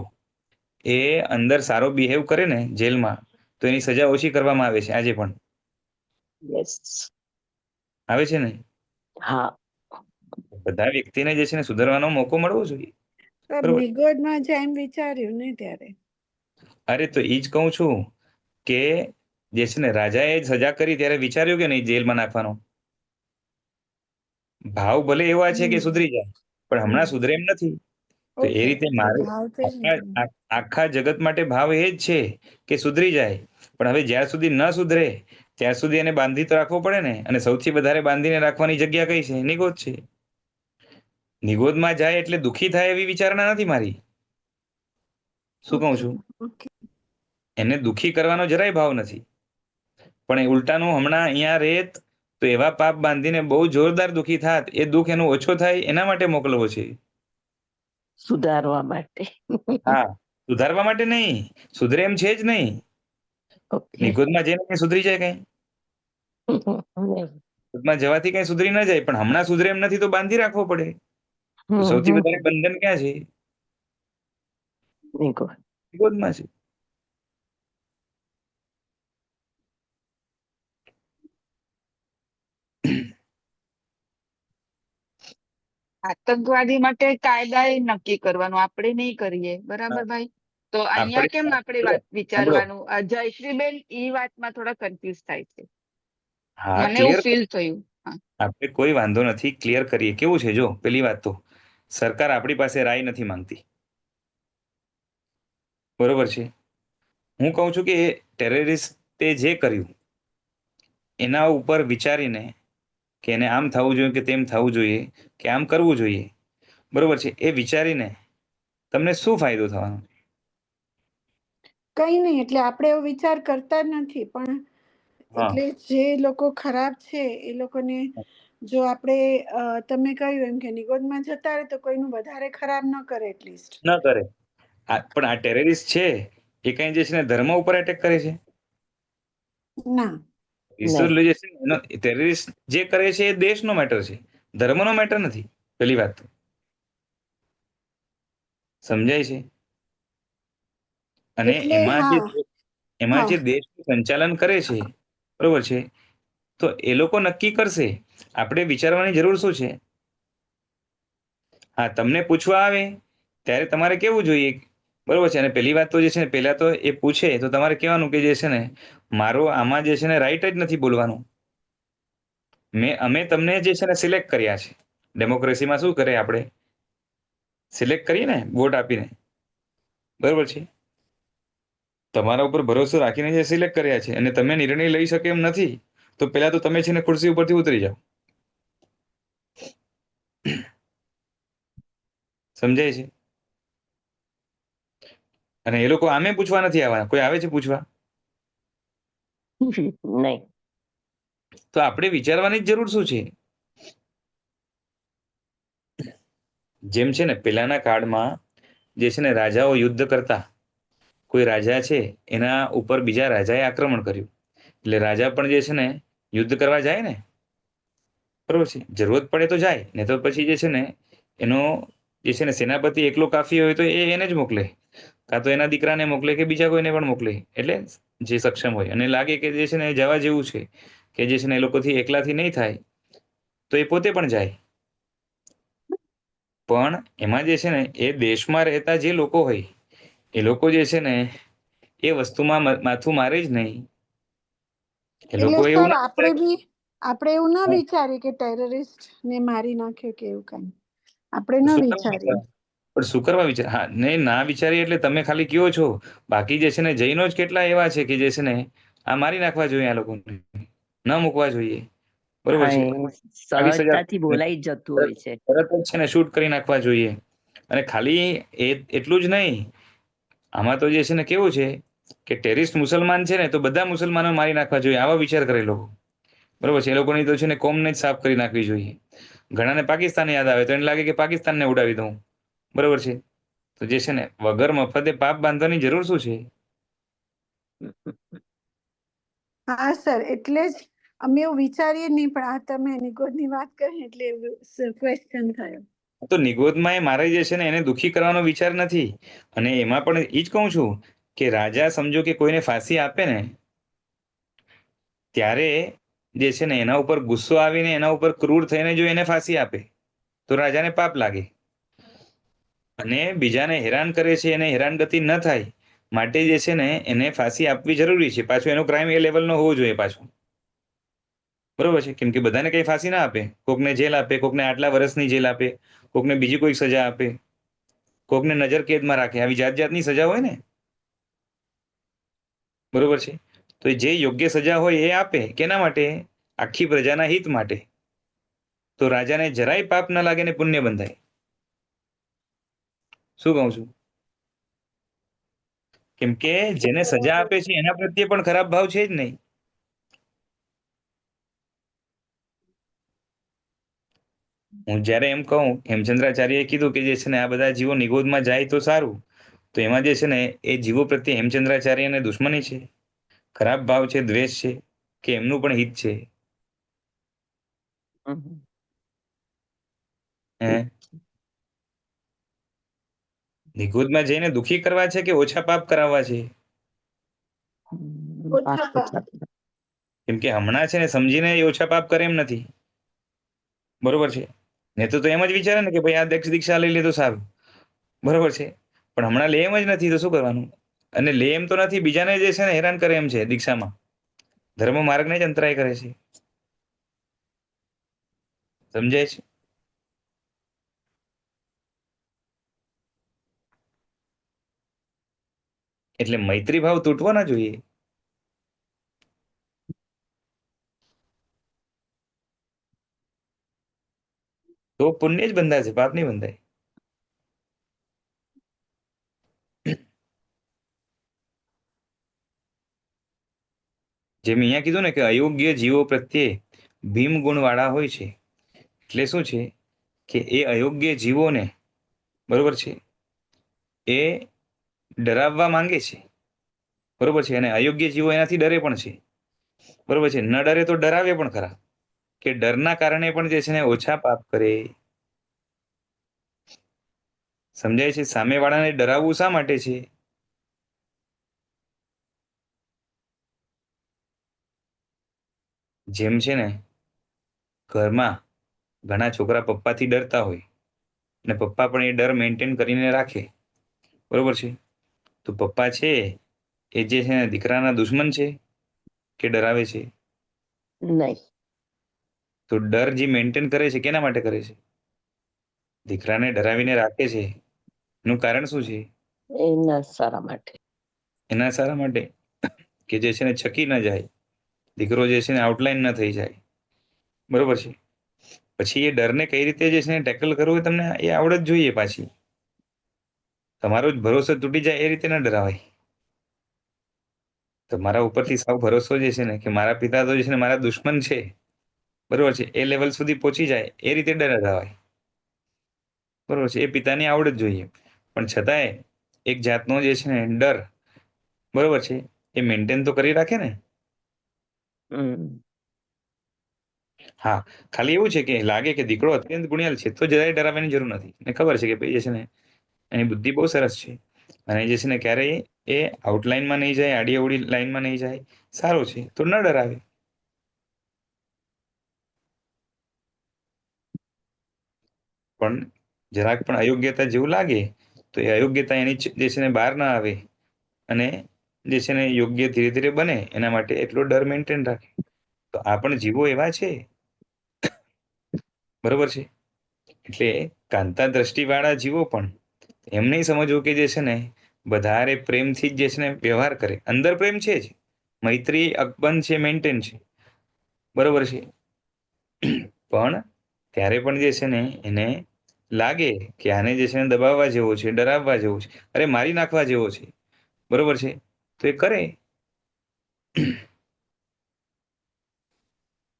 એ અંદર સારો બિહેવ કરે ને જેલમાં તો એની સજા ઓછી કરવામાં આવે છે આજે પણ. યસ. આવે છે ને. હા. બધા વ્યક્તિને જે છે ને સુધારવાનો મોકો મળવો જોઈએ. બરોબર. નિગોદમાં જાય એમ વિચાર્યું ને ત્યારે. અરે તો ઈ જ કહું છું કે જે છે ને રાજાએ સજા કરી ત્યારે વિચાર્યું કે નહીં જેલમાં નાખવાનો? ભાવ ભલે એવા છે કે સુધરી જાય, પણ હમણાં સુધરે એમ નથી. તો એ ઓકે, રીતે તો મારે ભાવ તો જ આખા નથી. આખા જગત માટે ભાવ એ જ છે કે સુધરી જાય. પણ હવે જ્યાં સુધી ન સુધરે ત્યાં સુધી એને બાંધી તો રાખવો પડે ને. અને સૌથી વધારે બાંધીને રાખવાની જગ્યા કઈ છે? નિગોદ છે. નિગોદમાં જાય એટલે દુઃખી થાય એવી વિચારણા નથી મારી. શું કહું છું? ઓકે. એને દુઃખી કરવાનો જરાય ભાવ નથી. પણ એ ઉલટાનું હમણાં અહીંયા રેત તો એવા પાપ બાંધીને બહુ જોરદાર દુઃખી થાત, એ દુઃખ એનું ઓછો થાય એના માટે મોકલવો છે. સુધારવા માટે. હા, સુધારવા માટે નહીં. સુધરે એમ છે જ નહીં. ઓકે. નિગોદમાં જઈને કઈ સુધરી જાય કઈ? નિગોદમાં જવાથી કઈ સુધરી ન જાય, પણ હમણાં સુધરે એમ નથી તો બાંધી રાખવો પડે. તો સૌથી વધારે બંધન ક્યાં છે? નિગોદ. નિગોદમાં છે. આતંકવાદી માટે કાયદા એ નક્કી કરવાનું, આપણે નહીં કરીએ. બરાબર ભાઈ? તો અહીંયા કેમ આપણે વાત સાંભળો. વિચારવાનું? જયશ્રીબેન ઈ વાતમાં થોડા કન્ફ્યુઝ થાય છે. હા, મને એવું ક્લિયર. ફીલ થયું. હા. આપણે કોઈ વાંધો નથી, ક્લિયર કરીએ. કેવું છે જો, પેલી વાત તો સરકાર આપણી પાસે રાય નથી માંગતી. બરોબર છે. હું કહું છું કે એ ટેરરિસ્ટે જે કર્યું એના ઉપર વિચારીને કે એને આમ થવું જોઈએ કે તેમ થવું જોઈએ કે આમ કરવું જોઈએ, બરોબર છે, એ વિચારીને તમને શું ફાયદો થવાનો? કઈ નહીં, એટલે આપણે એવો વિચાર કરતા જ નથી. પણ હા. એટલે જે લોકો ખરાબ છે એ લોકોને જો આપણે તમે કહ્યું એમ કે નિગોદમાં જતા રહે તો કોઈનું વધારે ખરાબ ન કરે એટલીસ્ટ. ન કરે. પણ આ ટેરરિસ્ટ છે એ કઈ જે છે ને ધર્મ ઉપર એટેક કરે છે? ના. ઈશ્વર જે છે એનો ટેરરિસ્ટ જે કરે છે એ દેશનો મેટર છે, ધર્મનો મેટર નથી. પેલી વાત તો સમજાય છે. અને એટલે એમાં જે હા. એમાં હા. જે દેશનું સંચાલન કરે છે, બરોબર છે, તો એ લોકો નક્કી કરશે. આપણે વિચારવાની જરૂર શું છે? હા, તમને પૂછવા આવે ત્યારે તમારે કેવું જોઈએ, બરોબર છે. અને પહેલી વાત તો જે છે ને પહેલા તો એ પૂછે તો તમારે કહેવાનું કે જે છે ને મારો આમાં જે છે ને રાઈટ જ નથી બોલવાનું. અમે તમને જે છે ને સિલેક્ટ કર્યા છે. ડેમોક્રેસીમાં શું કરે, આપણે સિલેક્ટ કરીએ ને વોટ આપીને, બરોબર છે. તમારા ઉપર ભરોસો રાખીને જે સિલેક્ટ કર્યા છે અને તમે નિર્ણય લઈ શકે એમ નથી, તો પહેલા તો તમે છે ને ખુરશી ઉપરથી ઉતરી જાઓ. સમજાય છે? અને એ લોકો આમે પૂછવા નથી આવવાના. કોઈ આવે છે પૂછવા? નહીં. તો આપણે વિચારવાની જ જરૂર શું છે? જેમ છે ને પેલાના કાળમાં જે છે ને રાજાઓ યુદ્ધ કરતા, કોઈ રાજા છે એના ઉપર બીજા રાજાએ આક્રમણ કર્યું એટલે રાજા પણ જે છે ને યુદ્ધ કરવા જાય ને, બરોબર છે, જરૂરત પડે તો જાય, ને તો પછી જે છે ને એનો જે છે ને સેનાપતિ એકલો કાફી હોય તો એ એને જ મોકલે, કાં તો એના દીકરાને મોકલે કે બીજા કોઈને પણ મોકલે, એટલે જે સક્ષમ હોય અને લાગે કે જે છે ને જવા જેવું છે કે જે છે ને એ લોકોથી એકલાથી નહીં થાય તો એ પોતે પણ જાય. પણ એમાં જે છે ને એ દેશમાં રહેતા જે લોકો હોય એ લોકો જે છે ને એ વસ્તુમાં માથું મારે જ નહીં. એ એટલે લોકો એવું સર ના આપણે વિચારે. બી આપણે એવું ના હા, વિચારીએ કે ટેરરિસ્ટ ને મારી નાખ્યો કે એવું કઈ આપણે તો ન શું કામ વિચારીએ. વિચારવાનું? પણ શું કરવા વિચાર? હા, ને ના વિચારીએ એટલે તમે ખાલી કયો છો. બાકી જે છે ને જૈનો જ કેટલા એવા છે કે જે છે ને આ મારી નાખવા જોઈએ, આ લોકોને ન મૂકવા જોઈએ. બરોબર હા, છે. એ આવી સજા સહજતાથી બોલાઈ જ જતું હોય છે. તરત જ છે ને શૂટ કરી નાખવા જોઈએ. અને ખાલી એટલું જ નહીં, આમાં તો જે છે ને કેવું છે કે ટેરરિસ્ટ મુસલમાન છે ને તો બધા મુસલમાનો મારી નાખવા જોઈએ, આવા વિચાર કરે લોકો. બરોબર છે. એ લોકોની તો છે ને કોમને જ સાફ કરી નાખવી જોઈએ. ઘણાને પાકિસ્તાન યાદ આવે તો એને લાગે કે પાકિસ્તાનને ઉડાવી દઉં. બરોબર છે. તો જે છે ને વગર મફતે પાપ બાંધવાની જરૂર શું છે? હા સર, એટલે જ અમે એવું વિચારીએ નહીં, પણ આ તમે નિગોદની વાત કરી એટલે ક્વેશ્ચન થયો. તો નિગોદમાં એ મારે જે છે ને એને દુઃખી કરવાનો વિચાર નથી. અને એમાં પણ એ જ કહું છું કે રાજા સમજો કે કોઈને ફાંસી આપે ને ત્યારે જે છે ને એના ઉપર ગુસ્સો આવીને એના ઉપર ક્રૂર થઈને જો એને ફાંસી આપે તો રાજાને પાપ લાગે. અને બીજાને હેરાન કરે છે, એને હેરાનગતિ ન થાય માટે જે છે ને એને ફાંસી આપવી જરૂરી છે. પાછું એનો ક્રાઇમ એ લેવલનો હોવો જોઈએ પાછો. બરોબર છે. કેમ કે બધાને કઈ ફાંસી ના આપે. કોકને જેલ આપે, કોકને આટલા વર્ષની જેલ આપે, કોકને બીજી કોઈ સજા આપે, કોકને નજર કેદમાં રાખે. આવી જાત જાતની સજા હોય ને. બરોબર છે. તો જે યોગ્ય સજા હોય એ આપે. કેના માટે? આખી પ્રજાના હિત માટે. તો રાજાને જરાય પાપ ન લાગે ને પુણ્ય બંધાય. શું કહું છું? કેમ કે જેને સજા આપે છે એના પ્રત્યે પણ ખરાબ ભાવ છે જ નહીં. હું જ્યારે એમ કહું, હેમચંદ્રાચાર્યએ કીધું કે જે છે ને આ બધા જીવો નિગોદમાં જાય તો સારું, તો એમાં જે છે ને એ જીવો પ્રત્યે હેમચંદ્રાચાર્યને દુશ્મની છે, ખરાબ ભાવ છે, દ્વેષ છે, કે એમનું પણ હિત છે? હે? નિગોદમાં જઈને દુઃખી કરવા છે કે ઓછા પાપ કરાવવા છે? ઓછા પાપ. કેમ કે હમણાં છે ને સમજીને એ ઓછા પાપ કરે એમ નથી. બરોબર છે. ને તો એમ જ વિચારે ને કે ભાઈ આ દીક્ષા લઈ લે તો સારું. બરોબર છે. પણ હમણાં લે એમ જ નથી તો શું કરવાનું? અને લે એમ તો નથી, બીજાને જે છે ને હેરાન કરે એમ છે દીક્ષામાં. ધર્મ માર્ગને જ અંતરાય કરે છે. સમજાય છે? એટલે મૈત્રી ભાવ તૂટવો ના જોઈએ. તો પુણ્ય જ બંધાશે, પાપ નહીં બંધાય. જેમ અહીંયા કીધું ને કે અયોગ્ય જીવો પ્રત્યે ભીમ ગુણ વાળા હોય છે. એટલે શું છે કે એ અયોગ્ય જીવોને, બરોબર છે, એ ડરાવવા માંગે છે. બરોબર છે. અને અયોગ્ય જીવો એનાથી ડરે પણ છે. બરોબર છે. ન ડરે તો ડરાવે પણ ખરા, કે ડરના કારણે પણ જે છે ને ઓછા પાપ કરે. સમજાય છે? સામેવાળાને ડરાવવું શા માટે છે? જેમ છે ને ઘરમાં ઘણા છોકરા પપ્પાથી ડરતા હોય અને પપ્પા પણ એ ડર મેન્ટેન કરીને રાખે. બરોબર છે. તો પપ્પા છે એ જે છે ને દીકરાના દુશ્મન છે કે ડરાવે છે? નહીં. તો ડર જે મેન્ટેન કરે છે કેના માટે કરે છે? દીકરાને ડરાવીને રાખે છે. એનું કારણ શું છે? એના સારા માટે. એના સારા માટે, કે જે છે ને છકી ન જાય, દીકરો જે છે ને આઉટલાઈન ન થઈ જાય. બરોબર છે. પછી એ ડરને કઈ રીતે જે છે ને ટેકલ કરવું એ તમને એ આવડત જોઈએ. પાછી તમારો જ ભરોસો તૂટી જાય એ રીતે ના ડરાવાય. તમારા ઉપરથી સાવ ભરોસો જે છે ને કે મારા પિતા તો જે છે ને મારા દુશ્મન છે, બરોબર છે, એ લેવલ સુધી પહોંચી જાય એ રીતે ડરાવાય. બરોબર છે. એ પિતાની આવડત જોઈએ. પણ છતાંય એક જાતનો જે છે ને ડર, બરોબર છે, એ મેન્ટેન તો કરી રાખે ને. હા, ખાલી એવું છે કે લાગે કે દીકરો અત્યંત ગુણિયાલ છે તો જરાય ડરાવવાની જરૂર નથી. ને ખબર છે કે ભાઈ જે છે ને એની બુદ્ધિ બહુ સરસ છે અને જે છે ને ક્યારેય એ આઉટલાઈનમાં નહીં જાય, આડી અવળી લાઈનમાં નહીં જાય, સારો છે, તો ન ડરાવે. પણ જરાક પણ અયોગ્યતા જેવું લાગે તો એ અયોગ્યતા એની જે છે ને બહાર ના આવે અને જે છે ને યોગ્ય ધીરે ધીરે બને એના માટે એટલો ડર મેન્ટેન રાખે. તો આ પણ જીવો એવા છે. બરોબર છે. એટલે કાંતા દ્રષ્ટિવાળા જીવો પણ એમ નહીં સમજવું કે જે છે ને વધારે પ્રેમથી જ જે છે ને વ્યવહાર કરે. અંદર પ્રેમ છે જ, મૈત્રી અકબંધ છે, મેન્ટેન છે, બરોબર છે. પણ ત્યારે પણ જે છે ને એને લાગે કે આને જે છે ને દબાવવા જેવો છે, ડરાવવા જેવો છે, અરે મારી નાખવા જેવો છે, બરોબર છે, તો એ કરે.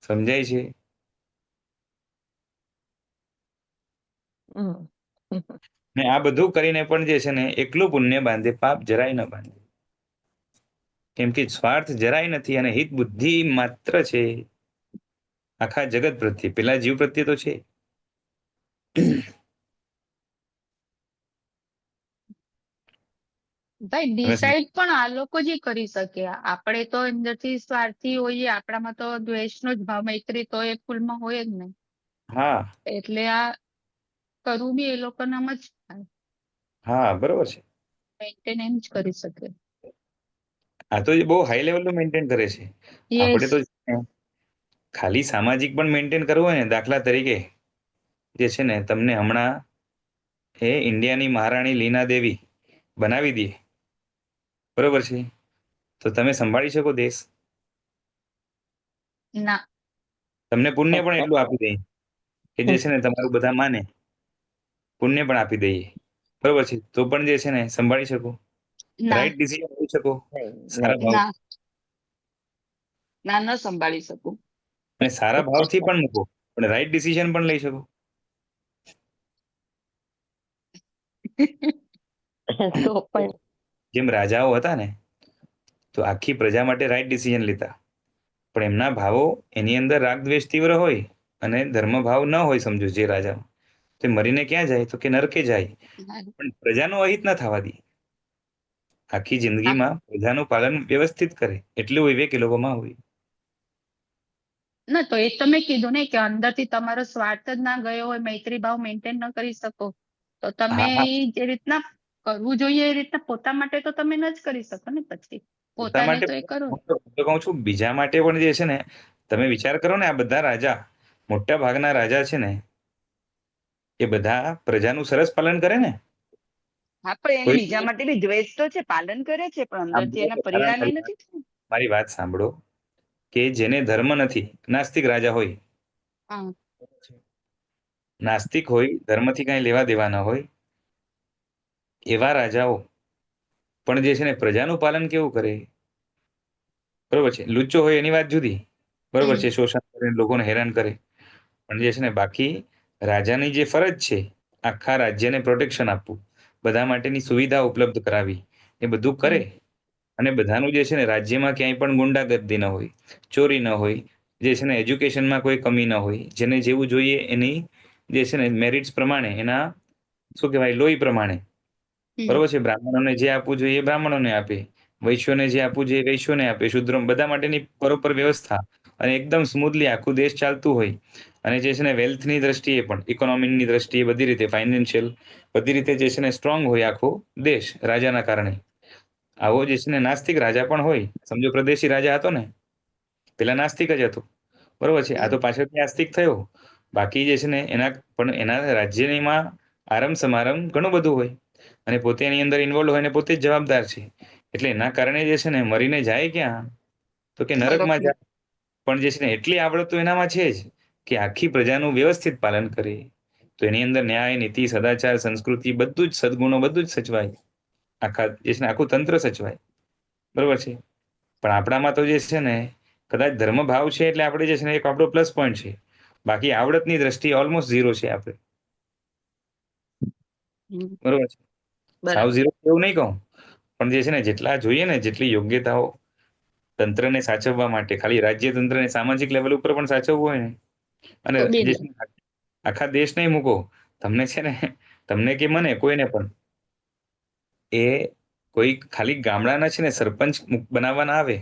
સમજાય છે? હમ. ને આ બધું કરીને પણ જે છે ને એકલું પુણ્ય બાંધે, પાપ જરાય ન બાંધે. કેમ કે સ્વાર્થ જરાય નથી અને હિત બુદ્ધિ માત્ર છે આખા જગત પ્રત્યે, પેલા જીવ પ્રત્યે તો છે. ભાઈ તમે ડિસાઈડ પણ આ લોકો જ કરી શકે. આપણે તો અંદરથી સ્વાર્થી હોઈએ, આપણામાં તો દ્વેષનો જ ભાવ, મૈત્રી તો એ ફૂલમાં હોય જ નહીં. હા એટલે આ કરવું બી એ લોકોનામાં જ થાય. હા બરોબર છે. મેન્ટેન એમ જ કરી શકે. આ તો બહુ હાઈ લેવલનું મેન્ટેન કરે છે. યસ. આપણે તો ખાલી સામાજિક પણ મેન્ટેન કરવું હોય ને, દાખલા તરીકે જે છે ને તમને હમણાં એ ઇન્ડિયાની મહારાણી લીના દેવી બનાવી દે, બરોબર છે, તો તમે સંભાળી શકો દેશ? ના. તમને પુણ્ય પણ એટલું આપી દે કે જે છે ને તમારું બધા માને, પુણ્ય પણ આપી દઈએ, બરોબર છે, તો પણ જે છે ને સંભાળી શકો? ના. રાઈટ ડિસિઝન લઈ શકો નહીં, સારા નહીં. ભાવ? ના. ના, ન સંભાળી શકું. અને સારા ભાવથી પણ મૂકો, પણ રાઈટ ડિસિઝન પણ લઈ શકો? તો પણ જેમ રાજાઓ હતા ને, તો આખી પ્રજા માટે રાઈટ ડિસિઝન લેતા, પણ એમના ભાવો એની અંદર રાગ દ્વેષ તીવ્ર હોય અને ધર્મ ભાવ ન હોય, સમજો જે રાજા, તે મરીને ક્યાં જાય? તો કે નરકે જાય. પણ પ્રજાનું અહિત ના થવા દે, આખી જિંદગીમાં પ્રજાનું પાલન વ્યવસ્થિત કરે, એટલું વિવેક એ લોકોમાં હોય. ના, તો એ તમે કીધું ને કે અંદરથી તમારો સ્વાર્થ જ ના ગયો હોય, મૈત્રી ભાવ મેન્ટેન ન કરી શકો, તો તમે હા હા, જે રીતના કરવું જોઈએ એ રીતના પોતા માટે તો તમે ન જ કરી શકો ને. પછી પોતા પોતાને માટે તો એ કરો. હું તો કહું છું, બીજા માટે પણ જે છે ને, તમે વિચાર કરો ને, આ બધા રાજા, મોટા ભાગના રાજા છે ને, એ બધા પ્રજાનું સરસ પાલન કરે ને. હા, પણ એને કોઈ બીજા માટે બી દ્વેષ તો છે, પાલન કરે છે, પણ અંદરથી એના પરિણામ એ નથી થયું. મારી વાત સાંભળો, કે જેને ધર્મ નથી, નાસ્તિક રાજા હોય, હા. નાસ્તિક હોય, ધર્મથી કઈ લેવા દેવા ના હોય, એવા રાજાઓ પણ જે છે ને પ્રજાનું પાલન કેવું કરે, બરોબર છે. લુચ્ચો હોય એની વાત જુદી, બરોબર હમ. છે, શોષણ કરે, લોકોને હેરાન કરે, પણ જે છે ને બાકી રાજાની જે ફરજ છે, આખા રાજ્યને પ્રોટેક્શન આપવું, બધા માટેની સુવિધા ઉપલબ્ધ કરાવી, એ બધું કરે. હમ. અને બધાનું જે છે ને રાજ્યમાં ક્યાંય પણ ગુંડાગર્દી ન હોય, ચોરી ન હોય, જે છે ને એજ્યુકેશનમાં કોઈ કમી ન હોય, જેને જેવું જોઈએ એની જે છે ને મેરિટ્સ પ્રમાણે, એના શું કહેવાય, લોહી પ્રમાણે, હમ. બરોબર છે, બ્રાહ્મણોને જે આપવું જોઈએ એ બ્રાહ્મણોને આપે, વૈશ્યોને જે આપવું જોઈએ એ વૈશ્યોને આપે, શુદ્રો બધા માટેની બરોબર વ્યવસ્થા, અને એકદમ સ્મૂથલી આખું દેશ ચાલતું હોય. અને જે છે ને વેલ્થની દ્રષ્ટિએ પણ, ઇકોનોમીની દ્રષ્ટિએ, બધી રીતે ફાઇનાન્શિયલ, બધી રીતે જે છે ને સ્ટ્રોંગ હોય આખો દેશ રાજાના કારણે. આવો જે છે ને નાસ્તિક રાજા પણ હોય, સમજો પ્રદેશી રાજા હતો ને, પેલા નાસ્તિક જ હતો, બરોબર છે, આ તો પાછળથી આસ્તિક થયો. બાકી જે છે ને એના પણ એના રાજ્યનીમાં આરમ સમારમ ઘણું બધું હોય, અને પોતે એની અંદર ઇન્વોલ્વ હોય ને પોતે જ જવાબદાર છે. એટલે એના કારણે જે છે ને મરીને જાય ક્યાં? તો કે નરકમાં જાય. પણ જે છે ને એટલી આવડત તો એનામાં છે જ, કે આખી પ્રજાનું વ્યવસ્થિત પાલન કરે. તો એની અંદર ન્યાય, નીતિ, સદાચાર, સંસ્કૃતિ, બધું જ સદગુણો, બધું જ સચવાય. આખા જે છે ને આખું તંત્ર સચવાય, બરોબર છે. પણ આપણામાં તો જે છે ને કદાચ ધર્મ ભાવ છે એટલે આપણે જે છે ને એક આપણો પ્લસ પોઈન્ટ છે, બાકી આવડતની દ્રષ્ટિએ ઓલમોસ્ટ ઝીરો છે આપણે, હમ. બરોબર છે. સાવ બરાબર. ઝીરો એવું નહીં કહું, પણ જે છે ને જેટલા જોઈએ ને, જેટલી યોગ્યતાઓ તંત્રને સાચવવા માટે, ખાલી રાજ્ય તંત્રને સામાજિક લેવલ ઉપર પણ સાચવવું હોય ને, અને તો બી જે છે નહીં. ને આખા દેશ નહીં મૂકો, તમને છે ને, તમને કે મને કોઈને પણ એ કોઈ ખાલી ગામડાના છે ને સરપંચ બનાવવાના આવે,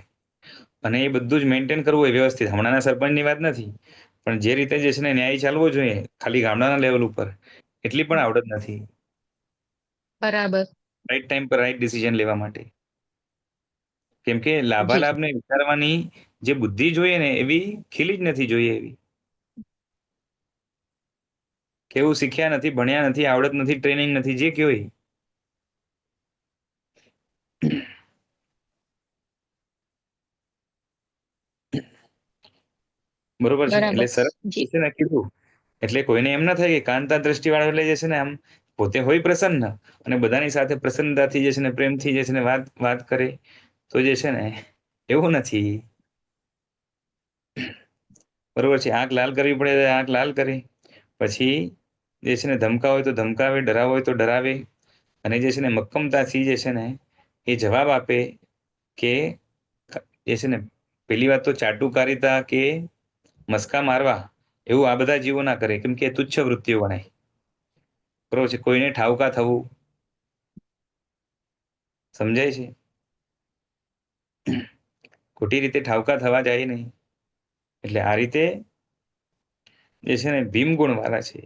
અને એ બધું જ મેન્ટેન કરવું હોય વ્યવસ્થિત, હમણાંના સરપંચની વાત નથી, પણ જે રીતે જે છે ને ન્યાય ચાલવો જોઈએ ખાલી ગામડાના લેવલ ઉપર, એટલી પણ આવડત નથી બરાબર. રાઈટ ટાઈમ પર રાઈટ ડિસિઝન લેવા માટે. કેમ કે જી. લાભાલાભને વિચારવાની જે બુદ્ધિ જોઈએ ને, એવી ખીલી જ નથી જોઈએ એવી. કેવું શીખ્યા નથી, ભણ્યા નથી, આવડત નથી, ટ્રેનિંગ નથી, જે કયો એ. બરોબર છે. બરાબર એટલે સરસ જી. છે ને કીધું. એટલે કોઈને એમ ના થાય કે કાંતા દ્રષ્ટિ વાળો એટલે જે છે ને આમ પોતે હોય પ્રસન્ન અને બધાની સાથે પ્રસન્નતાથી જે છે ને પ્રેમથી જે છે ને વાત કરે તો જે છે ને એવું નથી. બરોબર છે. આંખ લાલ કરવી પડે તો આંખ લાલ કરે, પછી જે છે ને ધમકાવ હોય તો ધમકાવે, ડરાવો હોય તો ડરાવે, અને જે છે ને મક્કમતાથી જે છે ને એ જવાબ આપે કે જે છે ને પેલી વાત તો ચાટુકારિતા કે મસ્કા મારવા એવું આ બધા જીવો ના કરે, કેમ કે એ તુચ્છ વૃત્તિઓ ગણાય. બરોબર છે. કોઈને ઠાવકા થવું, સમજાય છે? ખોટી રીતે ઠાવકા થવા જાય નહીં. એટલે આ રીતે જે છે ને ભીમ ગુણ વાળા છે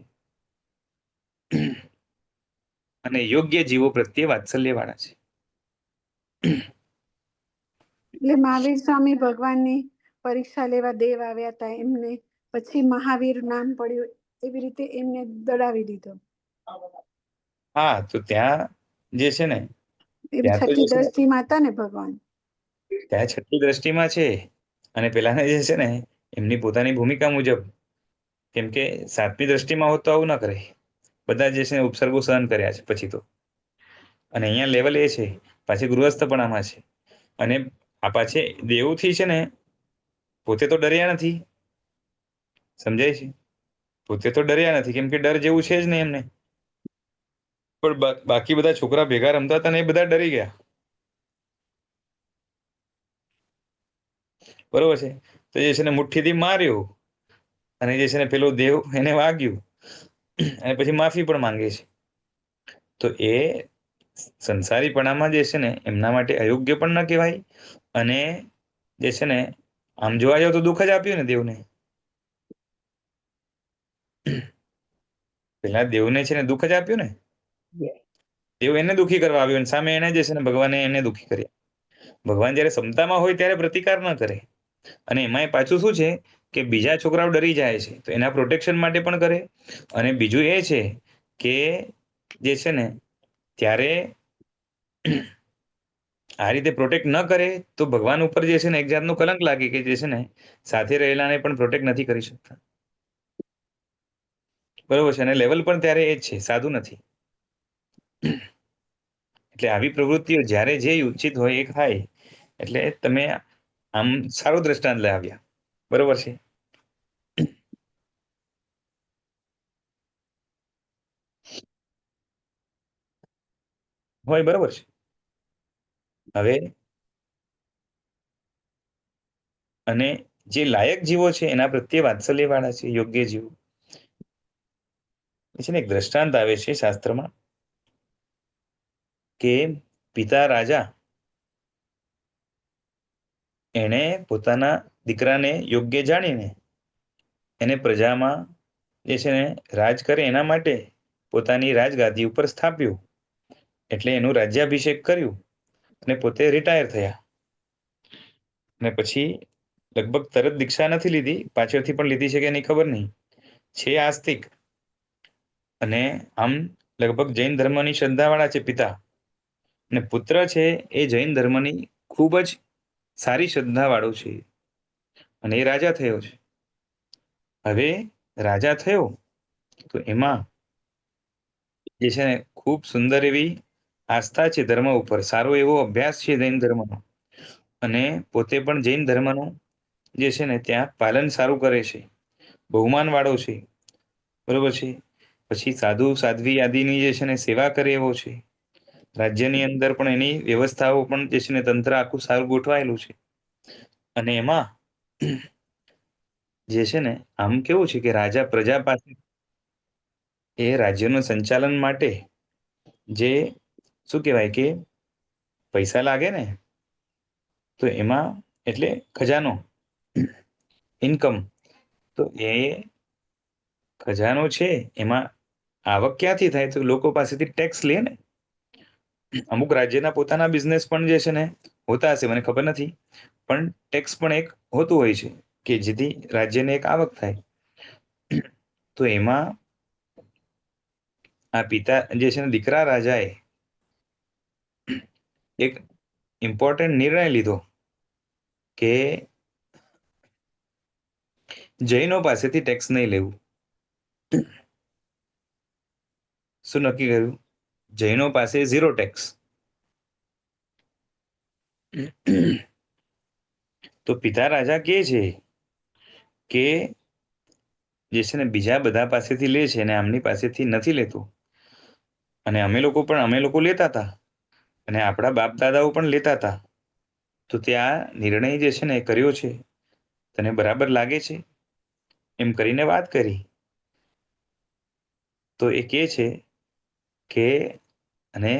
અને યોગ્ય જીવો પ્રત્યે વાત્સલ્ય વાળા છે. એટલે મહાવીર સ્વામી ભગવાનની પરીક્ષા લેવા દેવ આવ્યા હતા એમને, પછી મહાવીર નામ પડ્યું, એવી રીતે એમને દડાવી દીધો. હા, તો ત્યાં જે છે ને એમ ત્યાં તો જે છઠ્ઠી છે ને દ્રષ્ટિમાં હતા ને ભગવાન. ત્યાં છઠ્ઠી દ્રષ્ટિમાં છે, અને પેલાને જે છે ને એમની પોતાની ભૂમિકા મુજબ, કેમ કે સાતમી દ્રષ્ટિમાં હોત તો આવું ના કરે. બધા જે છે ને ઉપસર્ગો સહન કર્યા છે પછી તો. અને અહીંયા લેવલ એ છે, પાછી ગૃહસ્થપણામાં છે. અને આ પાછી દેવથી છે ને પોતે તો ડર્યા નથી. સમજાય છે? પોતે તો ડર્યા નથી, કેમ કે ડર જેવું છે જ નહીં એમને. પણ બાકી બધા છોકરા ભેગા રમતા હતા ને એ બધા ડરી ગયા. બરોબર છે. તો જે છે ને મુઠ્ઠીથી માર્યો, અને જે છે ને પેલો દેવ એને વાગ્યું, અને પછી માફી પણ માંગે છે. તો એ સંસારીપણામાં જે છે ને એમના માટે અયોગ્ય પણ ન કહેવાય, અને જે છે ને આમ જોવા જાવ તો દુઃખ જ આપ્યું ને દેવને. પેલા દેવને છે ને દુઃખ જ આપ્યું ને. દેવ એને દુઃખી કરવા આવ્યો, અને સામે એને જે છે ને ભગવાને એને દુઃખી કર્યા. ભગવાન જયારે ક્ષમતામાં હોય ત્યારે પ્રતિકાર ન કરે, અને એમાંય પાછું શું છે કે બીજા છોકરાઓ ડરી જાય છે તો એના પ્રોટેક્શન માટે પણ કરે. અને બીજું એ છે કે જે છે ને ત્યારે આ રીતે પ્રોટેક્ટ ન કરે તો ભગવાન ઉપર જે છે ને એક જાતનું કલંક લાગે કે જે છે ને સાથે રહેલાને પણ પ્રોટેક્ટ નથી કરી શકતા. બરોબર છે. અને લેવલ પણ ત્યારે એ જ છે, સાદું નથી. એટલે આવી પ્રવૃત્તિઓ જ્યારે જે ઉચિત હોય એ થાય. એટલે તમે આમ સારું દ્રષ્ટાંત લાવ્યા. બરોબર છે. હોય બરોબર છે. હવે અને જે લાયક જીવો છે એના પ્રત્યે વાત્સલ્ય વાળા છે, યોગ્ય જીવો. છે ને એક દ્રષ્ટાંત આવે છે શાસ્ત્રમાં કે પિતા રાજા એણે પોતાના દીકરાને યોગ્ય જાણીને એને પ્રજામાં જે છે ને રાજ કરે એના માટે પોતાની રાજગાદી ઉપર સ્થાપ્યું. એટલે એનું રાજ્યાભિષેક કર્યું, અને પોતે રિટાયર થયા. અને પછી લગભગ તરત દીક્ષા નથી લીધી, પાછળથી પણ લીધી છે કે નહીં ખબર નહીં. છે આસ્તિક, અને આમ લગભગ જૈન ધર્મની શ્રદ્ધાવાળા છે પિતા, અને પુત્ર છે એ જૈન ધર્મની ખૂબ જ સારી શ્રદ્ધાવાળો છે, અને એ રાજા થયો છે. હવે રાજા થયો તો એમાં જે છે ને ખૂબ સુંદર એવી આસ્થા છે ધર્મ ઉપર, સારો એવો અભ્યાસ છે જૈન ધર્મનો, અને પોતે પણ જૈન ધર્મનું જે છે ને ત્યાં પાલન સારું કરે છે, બહુમાન વાળો છે. બરોબર છે. પછી સાધુ સાધ્વી આદિની જે છે ને સેવા કરે એવો છે. રાજ્યની અંદર પણ એની વ્યવસ્થાઓ પણ જે છે ને તંત્ર આખું સારું ગોઠવાયેલું છે. અને એમાં જે છે ને આમ કેવું છે કે રાજા પ્રજા પાસે એ રાજ્યનું સંચાલન માટે જે શું કહેવાય કે પૈસા લાગે ને, તો એમાં એટલે ખજાનો, ઇન્કમ, તો એ ખજાનો છે એમાં આવક ક્યાંથી થાય? તો લોકો પાસેથી ટેક્સ લે ને. અમુક રાજ્યના પોતાના બિઝનેસ પણ જે છે ને હોતા હશે, મને ખબર નથી, પણ ટેક્સ પણ એક હોતું હોય છે કે જેથી રાજ્યને એક આવક થાય. તો એમાં આ પિતા જે છે ને દીકરા રાજાએ એક ઇમ્પોર્ટન્ટ નિર્ણય લીધો કે જૈનો પાસેથી ટેક્સ નહીં લેવું. શું નક્કી કર્યું? જૈનો પાસે 0 ટેક્સ. તો પિતા રાજા કહે છે કે જે છે ને બીજા બધા પાસેથી લે છે અને આમની પાસેથી નથી લેતો, અને અમે લોકો લેતા હતા, અને આપણા બાપ દાદાઓ પણ લેતા હતા, તો ત્યાં નિર્ણય જે છે ને એ કર્યો છે, તને બરાબર લાગે છે? એમ કરીને વાત કરી. તો એ કહે છે કે, અને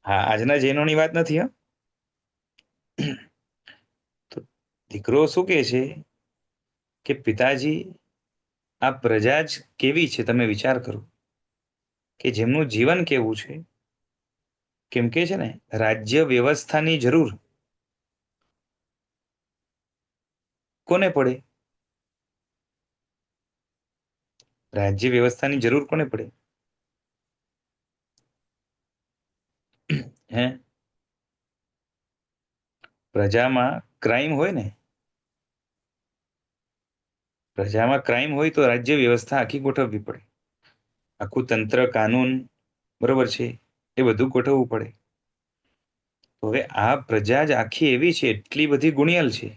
હા, આજના જૈનોની વાત નથી, હા. તો દીકરો શું કહે છે કે પિતાજી, આ પ્રજા જ કેવી છે તમે વિચાર કરો, કે જેમનું જીવન કેવું છે. કેમ કે છે ને રાજ્ય વ્યવસ્થાની જરૂર કોને પડે? રાજ્ય વ્યવસ્થાની જરૂર કોને પડે? હે? પ્રજામાં ક્રાઇમ હોય ને, પ્રજામાં ક્રાઇમ હોય તો રાજ્ય વ્યવસ્થા આખી ગોઠવવી પડે, આખું તંત્ર, કાનૂન, બરોબર છે, એ બધું ગોઠવવું પડે. તો હવે આ પ્રજા જ આખી એવી છે, એટલી બધી ગુણિયલ છે,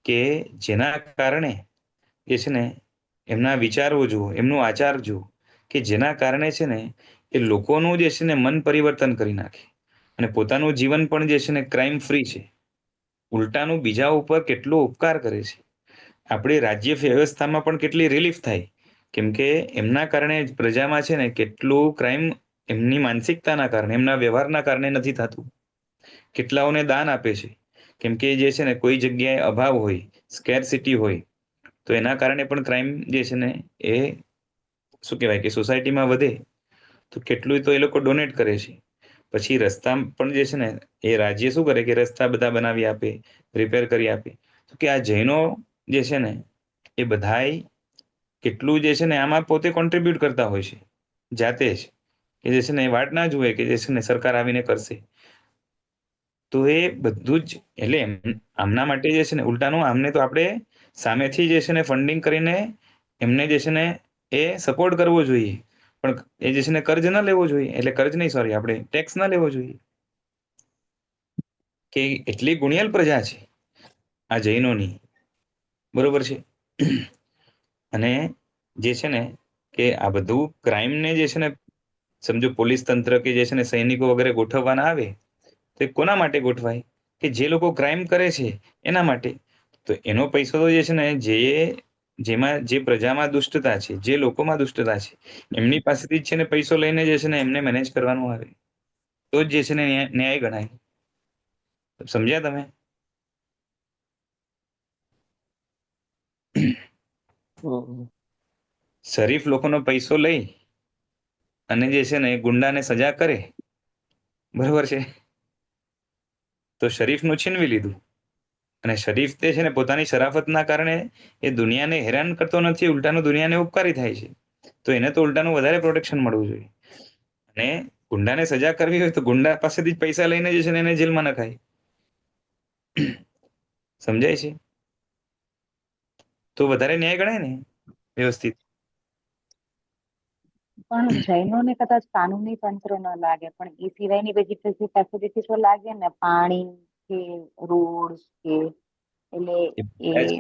કે જેના કારણે એ છે ને એમના વિચારો જુઓ, એમનું આચાર જુઓ, કે જેના કારણે છે ને એ લોકોનું જે છે ને મન પરિવર્તન કરી નાખે, અને પોતાનું જીવન પણ જે છે ને ક્રાઇમ ફ્રી છે. ઉલટાનું બીજા ઉપર કેટલો ઉપકાર કરે છે. આપણી રાજ્ય વ્યવસ્થામાં પણ કેટલી રિલીફ થાય, કેમ કે એમના કારણે પ્રજામાં છે ને કેટલું ક્રાઇમ એમની માનસિકતાના કારણે, એમના વ્યવહારના કારણે નથી થતું. કેટલાઓને દાન આપે છે, કેમ કે જે છે ને કોઈ જગ્યાએ અભાવ હોય, સ્કેરસિટી હોય, તો એના કારણે પણ ક્રાઇમ જે છે ને એ શું કહેવાય કે સોસાયટીમાં વધે, તો કેટલું તો એ લોકો ડોનેટ કરે છે. પછી રસ્તા પણ જે છે ને એ રાજ્ય શું કરે કે રસ્તા બધા બનાવી આપે, રિપેર કરી આપે. તો કે આ જૈનો જે છે ને એ બધાય કેટલું જે છે ને આમાં પોતે કોન્ટ્રીબ્યુટ કરતા હોય છે જાતે જ, કે જે છે ને એ વાટ ના જુએ કે જે છે ને સરકાર આવીને કરશે. તો એ બધું જ એટલે આમના માટે જે છે ને ઉલટાનું આમને તો આપણે સામેથી જે છે ને ફંડિંગ કરીને એમને જે છે ને એ સપોર્ટ કરવો જોઈએ, પણ એ જે છે ને કર્જ ના લેવો જોઈએ, એટલે કર્જ નહીં, સોરી, આપણે ટેક્સ ના લેવો જોઈએ. કે એટલી ગુણિયલ પ્રજા છે આ જૈનોની, બરોબર છે. અને જે છે ને કે આ બધું ક્રાઇમને જે છે ને સમજો પોલીસ તંત્ર કે જે છે ને સૈનિકો વગેરે ગોઠવવાના આવે, તો એ કોના માટે ગોઠવાય? કે જે લોકો ક્રાઇમ કરે છે એના માટે. તો એનો પૈસો તો જે છે ને જેમાં જે પ્રજામાં દુષ્ટતા છે, જે લોકોમાં દુષ્ટતા છે, એમની પાસેથી જ છે ને પૈસો લઈને જે છે ને એમને મેનેજ કરવાનું આવે, તો જ જે છે ને ન્યાય ગણાય. સમજ્યા તમે? હમ. શરીફ લોકોનો પૈસો લઈ અને જે છે ને ગુંડાને સજા કરે, બરોબર છે, તો શરીફનું છીનવી લીધું. અને શરીફ તે છે ને પોતાની શરાફતના કારણે એ દુનિયાને હેરાન કરતો નથી, ઉલટાનું દુનિયાને ઉપકારી થાય છે. તો એને તો ઉલટાનું વધારે પ્રોટેક્શન મળવું જોઈએ. અને ગુંડાને સજા કરવી હોય તો ગુંડા પાસેથી જ પૈસા લઈને જે છે ને એને જેલમાં નખાય. સમજાય છે? તો વધારે ન્યાય ગણાય ને, વ્યવસ્થિત. પણ જૈનોને કદાચ કાનૂની તંત્ર ન લાગે, પણ એ સિવાયની બધી ફેસિલિટી તો લાગે ને, પાણી કે રોડ કે, એટલે એ એ બધા જ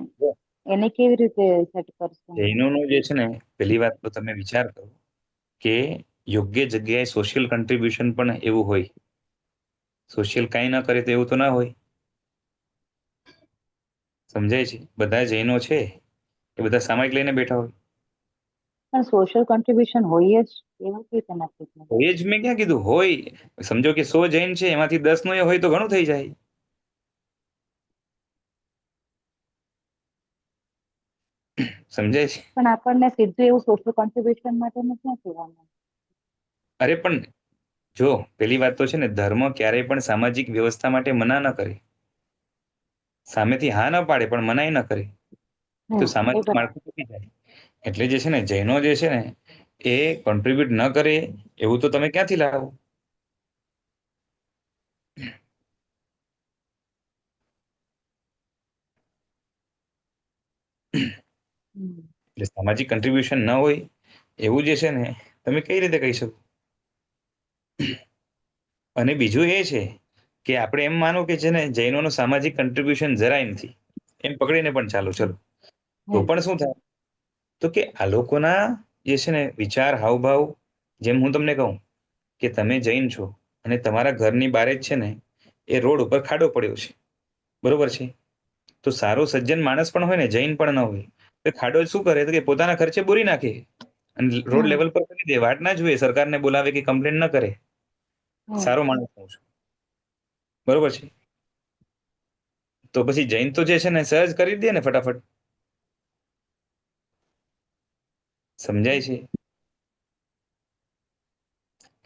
એને કેવી રીતે સેટ કરશું? જૈનોનું જે છે ને, પહેલી વાત તો તમે વિચાર કરો કે યોગ્ય જગ્યાએ સોશિયલ કન્ટ્રીબ્યુશન પણ એવું હોય. સોશિયલ કાંઈ ના કરે તો એવું તો ના હોય. સમજાય છે? બધા જૈનો છે એ બધા સામાયિક લઈને બેઠા હોય. પણ સોશિયલ કોન્ટ્રીબ્યુશન હોય જ, એવું કેવી રીતે નક્કી થાય? હોય જ, મેં ક્યાં કીધું હોય? સમજો કે 100 જૈન છે, એમાંથી 10 નો એ હોય તો ઘણું થઈ જાય. સમજાય છે? પણ આપણને સીધું એવું સોશિયલ કોન્ટ્રીબ્યુશન માટે ક્યાં કહેવાનું? અરે પણ જો પેલી વાત તો છે ને, ધર્મ ક્યારેય પણ સામાજિક વ્યવસ્થા માટે મના ન કરે. સામેથી હા ન પાડે પણ મનાઈ ન કરે. તો એ સામાજિક બરાબર. માળખું તૂટી જાય. એટલે જે છે ને જૈનો જે છે ને એ કોન્ટ્રીબ્યુટ ન કરે એવું તો તમે ક્યાંથી લાવો? એટલે સામાજિક કન્ટ્રીબ્યુશન ન હોય એવું જે છે ને તમે કઈ રીતે કહી શકો? અને બીજું એ છે કે આપણે એમ માનો કે છે ને જૈનોનું સામાજિક કન્ટ્રીબ્યુશન જરાય નથી, એમ પકડીને પણ ચાલો, ચલો, તો પણ શું થાય? તો કે આ લોકોના જે છે ને વિચાર, હાવભાવ, જેમ હું તમને કહું કે તમે જૈન છો અને તમારા ઘરની બારે જ છે ને એ રોડ ઉપર ખાડો પડ્યો છે, બરોબર છે? તો સારો સજ્જન માણસ પણ હોય ને, જૈન પણ ન હોય, તો ખાડો શું કરે? તો કે પોતાના ખર્ચે બોરી નાખે અને રોડ હમ. લેવલ પર કરી દે, વાટ ના જોઈએ, સરકારને બોલાવે કે કમ્પ્લેન ન કરે. હમ. સારો માણસ હું છું, બરોબર છે? તો પછી જૈન તો જે છે ને સહજ કરી દે ને ફટાફટ. સમજાય છે?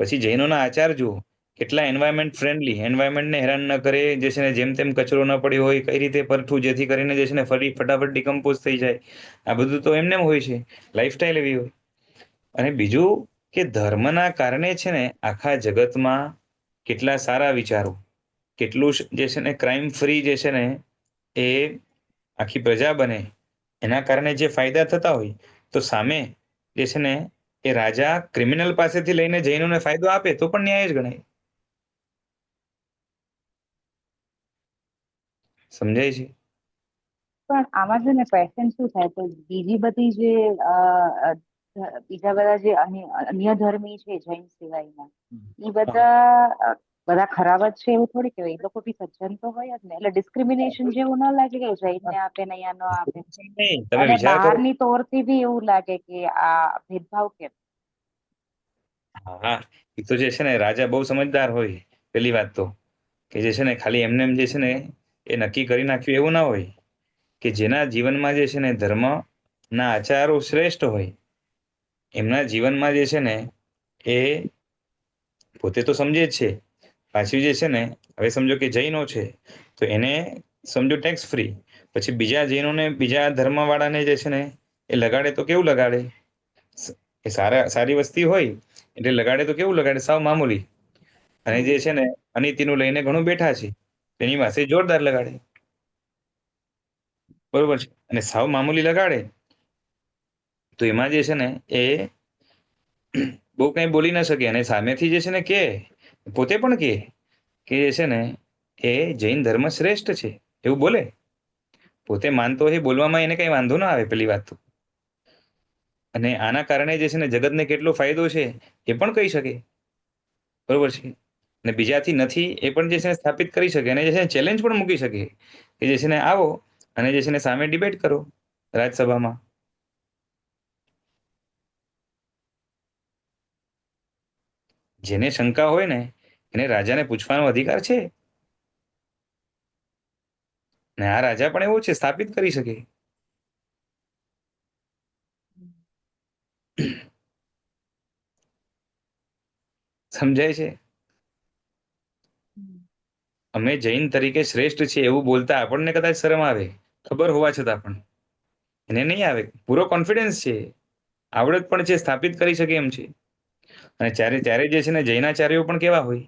પછી જૈનોના આચાર જુઓ, કેટલા એન્વાયરમેન્ટ ફ્રેન્ડલી, એન્વાયરમેન્ટને હેરાન ન કરે, જે છે ને જેમ તેમ કચરો ન પડ્યો હોય, કઈ રીતે પરઠું, જેથી કરીને જે છે ને ફરી ફટાફટ ડિકમ્પોઝ થઈ જાય. આ બધું તો એમને હોય છે, લાઈફસ્ટાઈલ એવી હોય. અને બીજું કે ધર્મના કારણે છે ને આખા જગતમાં કેટલા સારા વિચારો, કેટલું જે છે ને ક્રાઇમ ફ્રી જે છે ને એ આખી પ્રજા બને, એના કારણે જે ફાયદા થતા હોય, તો સામે જે છે ને એ રાજા ક્રિમિનલ પાસેથી લઈને જૈનોને ફાયદો આપે તો પણ ન્યાય જ ગણાય. સમજાય છે? પણ આમાં છે ને પેશન શું થાય તો બીજી બધી જે બીજા બધા જે અન્ય ધર્મી છે જૈન સિવાયના, એ બધા ખરાબ જ છે એવું થોડી કહેવાય. એ લોકો બી સજ્જન તો હોય જ ને. એટલે ડિસ્ક્રિમિનેશન જેવું ન લાગે કે જૈનને આપે ને અહીંયા ન આપે. નહીં, તમે અને વિચાર કરો. બહારની તોરથી બી એવું લાગે કે આ ભેદભાવ કેમ. હા, એ તો જે છે ને રાજા બહુ સમજદાર હોય. પેલી વાત તો કે જે છે ને ખાલી એમને એમ જે છે ને એ નક્કી કરી નાખ્યું એવું ના હોય, કે જેના જીવનમાં જે છે ને ધર્મ ના આચારો શ્રેષ્ઠ હોય, એમના જીવનમાં જે છે ને એ પોતે તો સમજે જ છે. પાછી જે છે ને, હવે સમજો કે જૈનો છે તો એને સમજો ટેક્સ ફ્રી, પછી બીજા જૈનોને, બીજા ધર્મવાળાને જે છે ને એ લગાડે તો કેવું લગાડે? એ સારી વસ્તી હોય એટલે લગાડે તો કેવું લગાડે? સાવ મામૂલી. અને જે છે ને અનિતિનું લઈને ઘણું બેઠા છે તેની પાસે જોરદાર લગાડે, બરોબર છે? અને સાવ મામૂલી લગાડે તો એમાં જે છે ને એ બહુ કઈ બોલી ના શકે, અને સામેથી જે છે ને કે પોતે પણ કે જે છે ને એ જૈન ધર્મ શ્રેષ્ઠ છે એવું બોલે, પોતે માનતો હોય, બોલવામાં એને કઈ વાંધો ના આવે, પેલી વાત તો. અને આના કારણે જે છે ને જગતને કેટલો ફાયદો છે એ પણ કહી શકે, બરોબર છે? અને બીજાથી નથી એ પણ જે છે ને સ્થાપિત કરી શકે, અને જે છે ચેલેન્જ પણ મૂકી શકે કે જે છે ને આવો અને જે છે ને સામે ડિબેટ કરો રાજ્યસભામાં. જેને શંકા હોય ને એને રાજાને પૂછવાનો અધિકાર છે, ને આ રાજા પણ એવો છે, સ્થાપિત કરી શકે. સમજાય છે? અમે જૈન તરીકે શ્રેષ્ઠ છીએ એવું બોલતા આપણને કદાચ શરમ આવે, ખબર હોવા છતાં પણ એને નહીં આવે. પૂરો કોન્ફિડન્સ છે, આવડત પણ છે, સ્થાપિત કરી શકે એમ છે. અને ત્યારે જે છે ને જૈનાચાર્યો પણ કેવા હોય,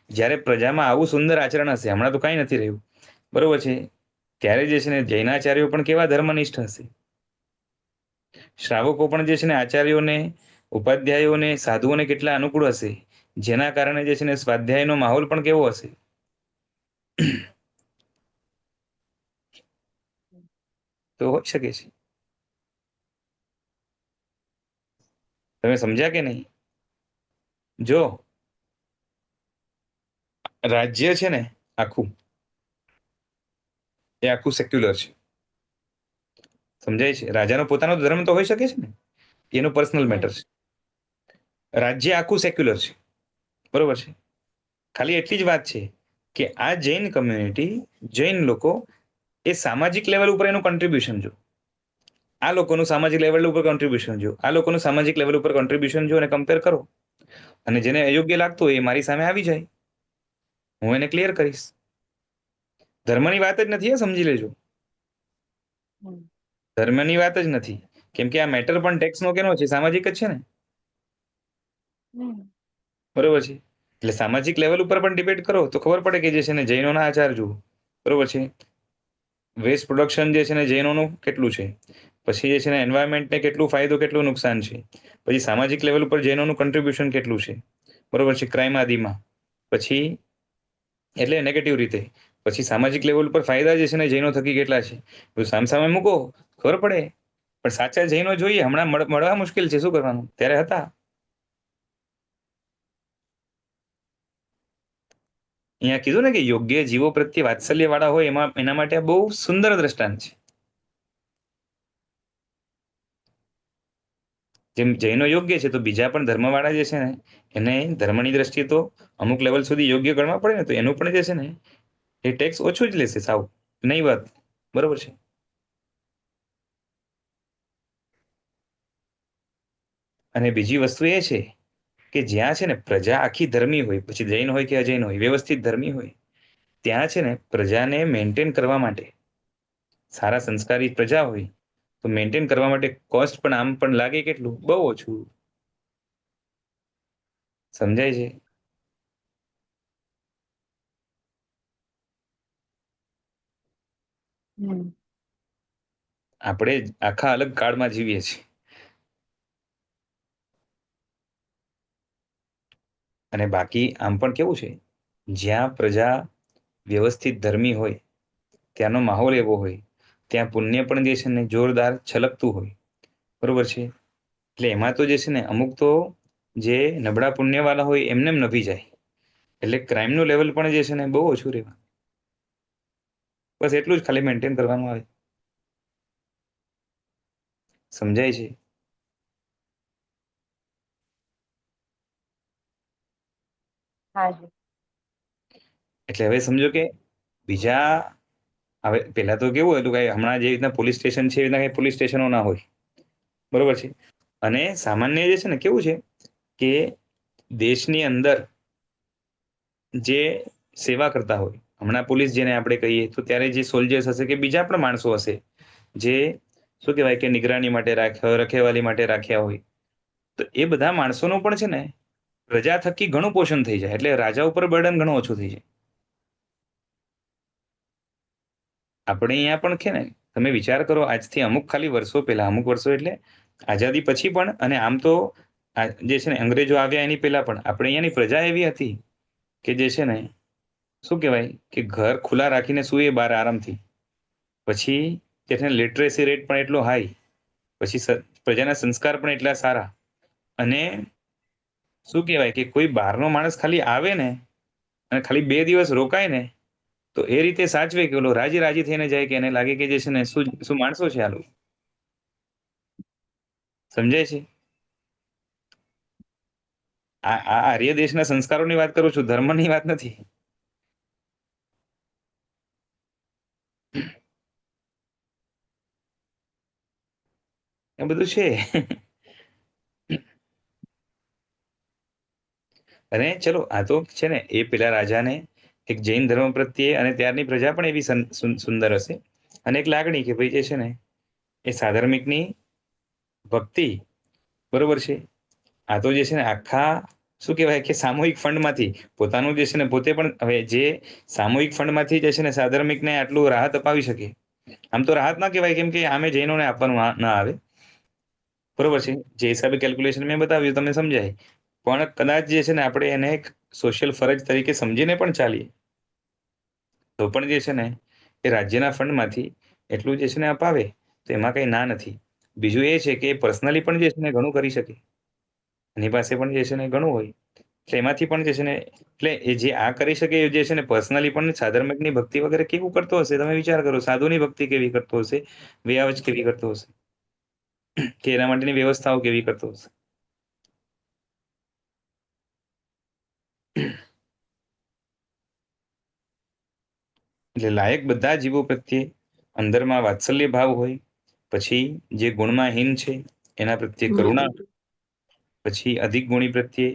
જ્યારે પ્રજામાં આવું સુંદર આચરણ હશે, હમણાં તો કાંઈ નથી રહ્યું, બરોબર છે? ત્યારે જે છે ને જૈનાચાર્યો પણ કેવા ધર્મનિષ્ઠ હશે. શ્રાવકો પણ જે છે ને આચાર્યોને, ઉપાધ્યાયોને, સાધુઓને કેટલા અનુકૂળ હશે, જેના કારણે જે છે ને સ્વાધ્યાયનો માહોલ પણ કેવો હશે. તો હોઈ શકે છે. તમે સમજ્યા કે નહીં? જો રાજ્ય છે ને આખું, એ આખું સેક્યુલર છે, સમજાય છે? રાજાનો પોતાનો ધર્મ તો હોઈ શકે છે ને, એનો પર્સનલ મેટર છે. રાજ્ય આખું સેક્યુલર છે, બરોબર છે? ખાલી એટલી જ વાત છે કે આ જૈન કમ્યુનિટી, જૈન લોકો, એ સામાજિક લેવલ ઉપર એનું કન્ટ્રીબ્યુશન જો, આ લોકોનું સામાજિક લેવલ ઉપર કોન્ટ્રીબ્યુશન જો, આ લોકોનું સામાજિક લેવલ ઉપર કોન્ટ્રીબ્યુશન જો, અને કમ્પેર કરો, અને જેને અયોગ્ય લાગતું હોય એ મારી સામે આવી જાય, હું એને ક્લિયર કરીશ. ધર્મની વાત જ નથી, સમજી લેજો. ધર્મની વાત જ નથી, કેમ કે આ મેટર પણ ટેક્સનો કેનો છે? સામાજિક જ છે ને, બરોબર છે? એટલે સામાજિક લેવલ ઉપર પણ ડિબેટ કરો તો ખબર પડે કે જે છે ને જૈનોના આચાર જુઓ, બરોબર છે? વેસ્ટ પ્રોડક્શન જે છે ને જૈનોનું કેટલું છે, પછી જે છે ને એન્વાયરમેન્ટને કેટલું ફાયદો કેટલું નુકસાન છે, પછી સામાજિક લેવલ ઉપર જૈનોનું કન્ટ્રીબ્યુશન કેટલું છે, બરોબર છે, ક્રાઇમ આદિમાં, પછી એટલે નેગેટિવ રીતે, પછી સામાજિક લેવલ ઉપર ફાયદા જે છે ને જૈનો થકી કેટલા છે, બધું સામસામે મૂકો ખબર પડે. પણ સાચા જૈનો જોઈએ હમણાં મળવા મુશ્કેલ છે, શું કરવાનું, ત્યારે હતા. અહીંયા કીધું ને કે યોગ્ય જીવો પ્રત્યે વાત્સલ્ય વાળા હોય એના માટે બહુ સુંદર દ્રષ્ટાંત છે. જેમ જૈનો યોગ્ય છે તો બીજા પણ ધર્મવાળા જે છે ને એને ધર્મની દ્રષ્ટિએ તો અમુક લેવલ સુધી યોગ્ય ગણવા પડે ને, તો એનું પણ જે છે ને એ ટેક્સ ઓછું જ લેશે, સાવ નહીં વાત, બરોબર છે. અને બીજી વસ્તુ એ છે કે જ્યાં છે ને પ્રજા આખી ધર્મી હોય, પછી જૈન હોય કે અજૈન હોય, વ્યવસ્થિત ધર્મી હોય, ત્યાં છે ને પ્રજાને મેન્ટેન કરવા માટે, સારા સંસ્કારી પ્રજા હોય તો મેન્ટેન કરવા માટે કોસ્ટ પણ આમ પણ લાગે કેટલું, બહુ ઓછું. સમજાય છે? આપણે આખા અલગ કાળમાં જીવીએ છીએ. અને બાકી આમ પણ કેવું છે, જ્યાં પ્રજા વ્યવસ્થિત ધર્મી હોય, ત્યાંનો માહોલ એવો હોય, ત્યાં પુણ્ય પણ જે છે ને જોરદાર છલકતું હોય, બરોબર છે. એટલે એમાં તો જે છે ને અમુક તો જે નબળા પુણ્યવાળા હોય એમને નભી જાય, એટલે ક્રાઇમનું લેવલ પણ જે છે ને બહુ ઓછું રહેવાનું. બસ એટલું જ ખાલી મેન્ટેન કરવાનું આવે. સમજાય છે? હા જી. એટલે હવે સમજો કે બીજા, હવે પેલા તો કેવું હતું કે હમણાં જે રીતના પોલીસ સ્ટેશન છે એ રીતના કઈ પોલીસ સ્ટેશનો ના હોય, બરોબર છે. અને સામાન્ય જે છે ને કેવું છે કે દેશની અંદર જે સેવા કરતા હોય, હમણાં પોલીસ જેને આપણે કહીએ, તો ત્યારે જે સોલ્જર્સ હશે કે બીજા પણ માણસો હશે જે શું કહેવાય કે નિગરાની માટે રખેવાલી માટે રાખ્યા હોય, તો એ બધા માણસોનું પણ છે ને પ્રજા થકી ઘણું પોષણ થઈ જાય, એટલે રાજા ઉપર બર્ડન ઘણું ઓછું થઈ જાય. આપણે અહીંયા પણ છે ને, તમે વિચાર કરો આજથી અમુક ખાલી વર્ષો પહેલા, અમુક વર્ષો એટલે આઝાદી પછી પણ, અને આમ તો જે છે ને અંગ્રેજો આવ્યા એની પહેલા પણ આપણે અહીંયાની પ્રજા એવી હતી કે જે છે ને શું કહેવાય કે ઘર ખુલ્લા રાખીને સૂઈએ બહાર આરામથી. પછી જે લિટરેસી રેટ પણ એટલો હાઈ, પછી પ્રજાના સંસ્કાર પણ એટલા સારા, અને શું કહેવાય કે કોઈ બહારનો માણસ ખાલી આવે ને અને ખાલી 2 દિવસ રોકાય ને તો એ રીતે સાચવે કે ઓલો રાજી રાજી થઈને જાય, કે એને લાગે કે જે છે ને શું માણસો છે આ લોકો. સમજાય છે? આ આર્ય દેશના સંસ્કારોની વાત કરું છું, ધર્મની વાત નથી. એ બધું છે. અને ચલો આ તો છે ને એ પેલા રાજાને એક જૈન ધર્મ પ્રત્યે અને ત્યારની પ્રજા પણ એવી સુંદર હશે, અને એક લાગણી કે ભાઈ જે છે ને એ સાધર્મિકની ભક્તિ, બરોબર છે. આ તો જે છે ને આખા શું કહેવાય કે સામૂહિક ફંડમાંથી પોતાનું જે છે ને પોતે પણ, હવે જે સામૂહિક ફંડમાંથી જે છે ને સાધર્મિકને આટલું રાહત અપાવી શકે, આમ તો રાહત ના કહેવાય કેમ કે આમે જૈનોને આપવાનું ના આવે, બરોબર છે. જે હિસાબે કેલ્ક્યુલેશન મેં બતાવ્યું તમને સમજાય, પણ કદાચ જે છે ને આપણે એને એક સોશિયલ ફરજ તરીકે સમજીને પણ ચાલીએ તો પણ જે છે ને એ રાજ્યના ફંડમાંથી એટલું જે છે ને અપાવે તો એમાં કંઈ ના નથી. બીજું એ છે કે પર્સનલી પણ જે છે ને ઘણું કરી શકે, એની પાસે પણ જે છે ને ઘણું હોય, એટલે એમાંથી પણ જે છે ને, એટલે એ જે આ કરી શકે એ જે છે ને પર્સનલી પણ સાધર્મિકની ભક્તિ વગેરે કેવું કરતો હશે, તમે વિચાર કરો, સાધુની ભક્તિ કેવી કરતો હશે, વ્યાવજ કેવી કરતો હશે, કે એના માટેની વ્યવસ્થાઓ કેવી કરતો હશે. એટલે લાયક બધા જીવો પ્રત્યે અંદરમાં વાત્સલ્ય ભાવ હોય, પછી જે ગુણમાં હીન છે એના પ્રત્યે કરુણા, પછી અધિક ગુણી પ્રત્યે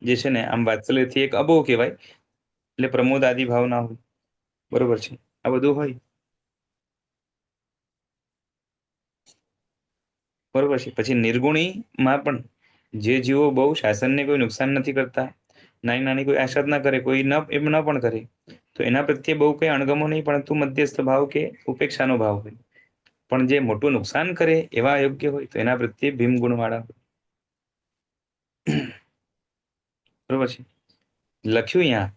જે છે ને આમ વાત્સલ્યથી એક અબોવ કહેવાય, એટલે પ્રમોદ આદિ ભાવના હોય, બરોબર છે. આ બધું હોય, બરોબર છે. પછી નિર્ગુણીમાં પણ જે જીવો બહુ શાસનને કોઈ નુકસાન નથી કરતા, નાની નાની કોઈ આશા ના કરે, કોઈ એમ ન પણ કરે, તો એના પ્રત્યે બહુ કંઈ અણગમો નહીં, પરંતુ મધ્યસ્થ ભાવ કે ઉપેક્ષાનો ભાવ હોય. પણ જે મોટું નુકસાન કરે એવા અયોગ્ય હોય તો એના પ્રત્યે ભીમ ગુણવાળા હોય. બરોબર છે. લખ્યું અહીંયા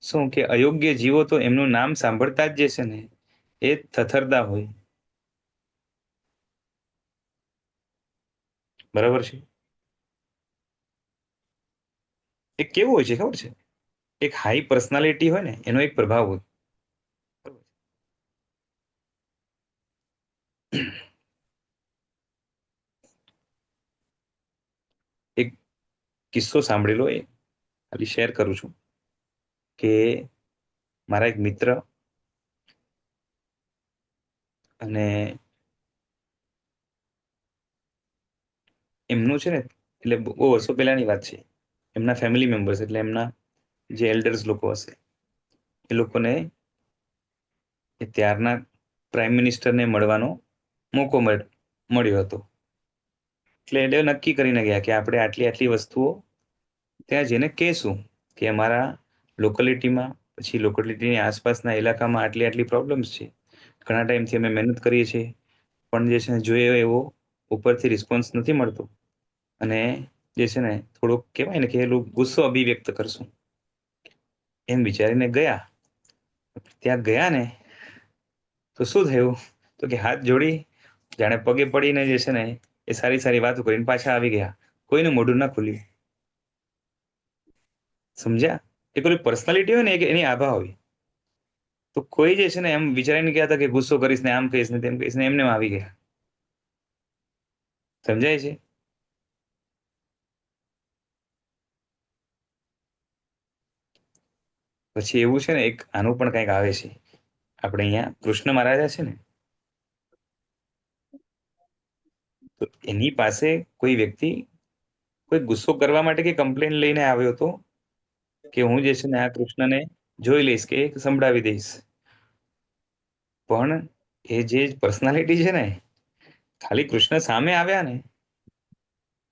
શું કે અયોગ્ય જીવો તો એમનું નામ સાંભળતા જ જે છે ને એ થથરતા હોય. બરાબર છે. એ કેવું હોય છે ખબર છે? એક હાઈ પર્સનાલિટી હોય ને એનો એક પ્રભાવ હોય. એક કિસ્સો સાંભળેલો એ ખાલી શેર કરું છું કે મારા એક મિત્ર અને એમનું છે ને એટલે બહુ વર્ષો પહેલાની વાત છે. એમના ફેમિલી મેમ્બર્સ એટલે એમના જે એલ્ડર્સ લોકો હશે એ લોકોને એ ત્યારના પ્રાઇમ મિનિસ્ટરને મળવાનો મોકો મળ્યો હતો. એટલે એ નક્કી કરીને ગયા કે આપણે આટલી આટલી વસ્તુઓ ત્યાં જઈને કહેશું કે અમારા લોકેલિટીમાં પછી લોકેલિટીની આસપાસના ઇલાકામાં આટલી આટલી પ્રોબ્લેમ્સ છે. ઘણા ટાઈમથી અમે મહેનત કરીએ છીએ પણ જે છે ને જોઈએ એવો ઉપરથી રિસ્પોન્સ નથી મળતો અને જે છે ને થોડુંક કહેવાય ને કે એ લોકો ગુસ્સો અભિવ્યક્ત કરશું એમ વિચારીને ગયા. ત્યાં ગયા ને તો શું થયું તો કે હાથ જોડી જાણે પગે પડીને જે છે ને એ સારી સારી વાતો કરીને પાછા આવી ગયા. કોઈનું મોઢું ના ખુલ્યું. સમજ્યા? એ કોઈ પર્સનાલિટી હોય ને એની આભા હોય. તો કોઈ જે છે ને એમ વિચારીને ગયા હતા કે ગુસ્સો કરીશ ને આમ કહીશ ને તેમ કહીશ ને એમને આવી ગયા. સમજાય છે? પછી એવું છે ને એક આનું પણ કંઈક આવે છે. આપણે અહીંયા કૃષ્ણ મહારાજા છે ને તો એની પાસે કોઈ વ્યક્તિ કોઈ ગુસ્સો કરવા માટે કે કમ્પ્લેન લઈને આવ્યો હતો કે હું જે છે ને આ કૃષ્ણને જોઈ લઈશ કે સંભળાવી દઈશ. પણ એ જે પર્સનાલિટી છે ને ખાલી કૃષ્ણ સામે આવ્યા ને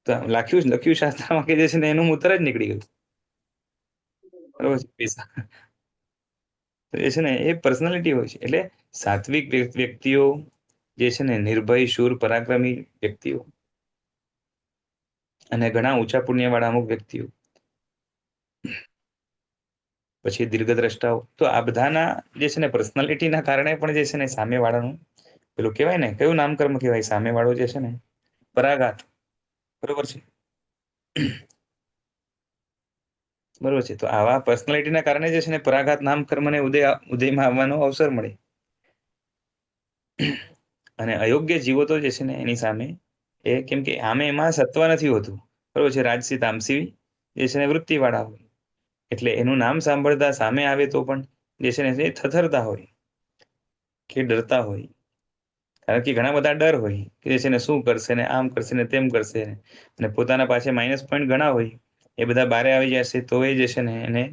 તો લખ્યું શાસ્ત્રમાં કે જે છે ને એનું મૂતર જ નીકળી ગયું. બરોબર છે. તો એ છે ને એ પર્સનાલિટી હોય છે. એટલે સાત્વિક વ્યક્તિઓ જે છે ને નિર્ભય શૂર પરાક્રમી વ્યક્તિઓ અને ઘણા ઊંચા પુણ્યવાળા અમુક વ્યક્તિઓ પછી દીર્ઘદ્રષ્ટાઓ તો આ બધાના જે છે ને પર્સનાલિટીના કારણે પણ જે છે ને સામેવાળાનું પેલું કહેવાય ને કયું નામકર્મ કહેવાય સામેવાળો જે છે ને પરાઘાત. બરોબર છે. બરોબર છે. તો આવા પર્સનાલિટીના કારણે જે છે ને પરાઘાત નામકર્મને ઉદયમાં આવવાનો અવસર મળે અને અયોગ્ય જીવો તો જે છે ને એની સામે એ કેમ કે આમે એમાં સત્વ નથી હોતું. બરોબર છે. રાજસી તામસી જે છે ને વૃત્તિવાળા હોય એટલે એનું નામ સાંભળતા સામે આવે તો પણ જે છે ને એ થથરતા હોય કે ડરતા હોય. કારણ કે ઘણા બધા ડર હોય કે જે છે ને શું કરશે ને આમ કરશે ને તેમ કરશે અને પોતાના પાસે માઇનસ પોઈન્ટ ઘણા હોય એ બધા બારે આવી જશે તો એ જે છે ને એને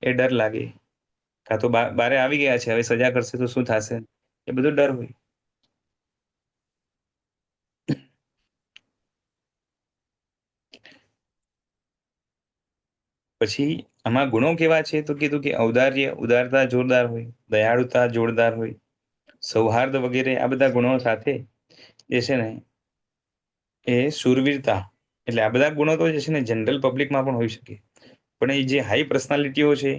એ ડર લાગે કાં તો બારે આવી ગયા છે હવે સજા કરશે તો શું થશે એ બધો ડર હોય. પછી આમાં ગુણો કેવા છે તો કીધું કે ઔદાર્ય ઉદારતા જોરદાર હોય, દયાળુતા જોરદાર હોય, સૌહાર્દ વગેરે આ બધા ગુણો સાથે જે છે ને એ શૂરવીરતા એટલે આ બધા ગુણો તો જે છે ને જનરલ પબ્લિકમાં પણ હોઈ શકે પણ એ જે હાઈ પર્સનાલિટીઓ છે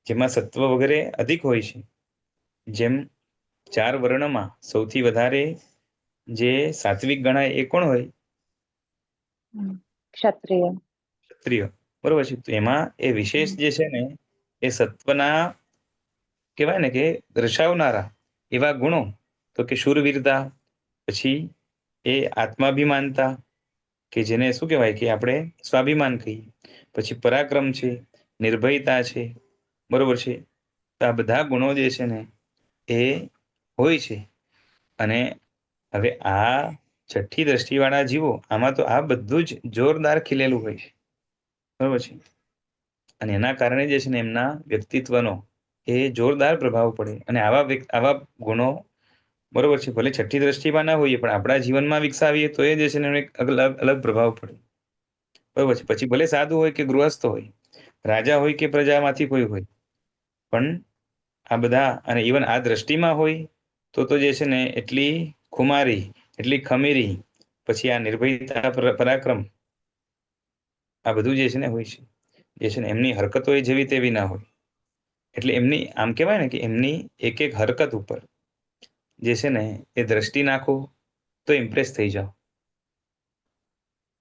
જેમાં સત્વ વગેરે અધિક હોય છે જેમ 4 વર્ણમાં સૌથી વધારે જે સાત્વિક ગણાય એ કોણ હોય? ક્ષત્રિય. બરોબર છે. તો એમાં એ વિશેષ જે છે ને એ સત્વના કહેવાય ને કે દર્શાવનારા એવા ગુણો તો કે શૂરવીરતા પછી એ આત્માભિમાનતા કે જેને શું કહેવાય કે આપણે સ્વાભિમાન કહીએ પછી પરાક્રમ છે નિર્ભયતા છે. બરોબર છે. તો આ બધા ગુણો જે છે ને એ હોય છે અને હવે આ છઠ્ઠી દ્રષ્ટિવાળા જીવો આમાં તો આ બધું જ જોરદાર ખીલેલું હોય છે. બરોબર છે. અને એના કારણે જે છે ને એમના વ્યક્તિત્વનો એ જોરદાર પ્રભાવ પડે અને આવા ગુણો બરોબર છે ભલે છઠ્ઠી દ્રષ્ટિમાં ના હોઈએ પણ આપણા જીવનમાં વિકસાવીએ તો એ જે છે ને એક અલગ પ્રભાવ પડે. બરોબર છે. પછી ભલે સાધુ હોય કે ગૃહસ્થ હોય, રાજા હોય કે પ્રજામાંથી કોઈ હોય પણ આ બધા અને ઇવન આ દ્રષ્ટિમાં હોય તો જે છે ને એટલી ખુમારી એટલી ખમીરી, પછી આ નિર્ભયતા, પરાક્રમ, આ બધું જે છે ને હોય છે, જે છે ને એમની હરકતો એ જેવી તેવી ના હોય. એટલે એમની આમ કહેવાય ને કે એમની એક એક હરકત ઉપર જે છે ને એ દ્રષ્ટિ નાખો તો ઇમ્પ્રેસ થઈ જાઓ.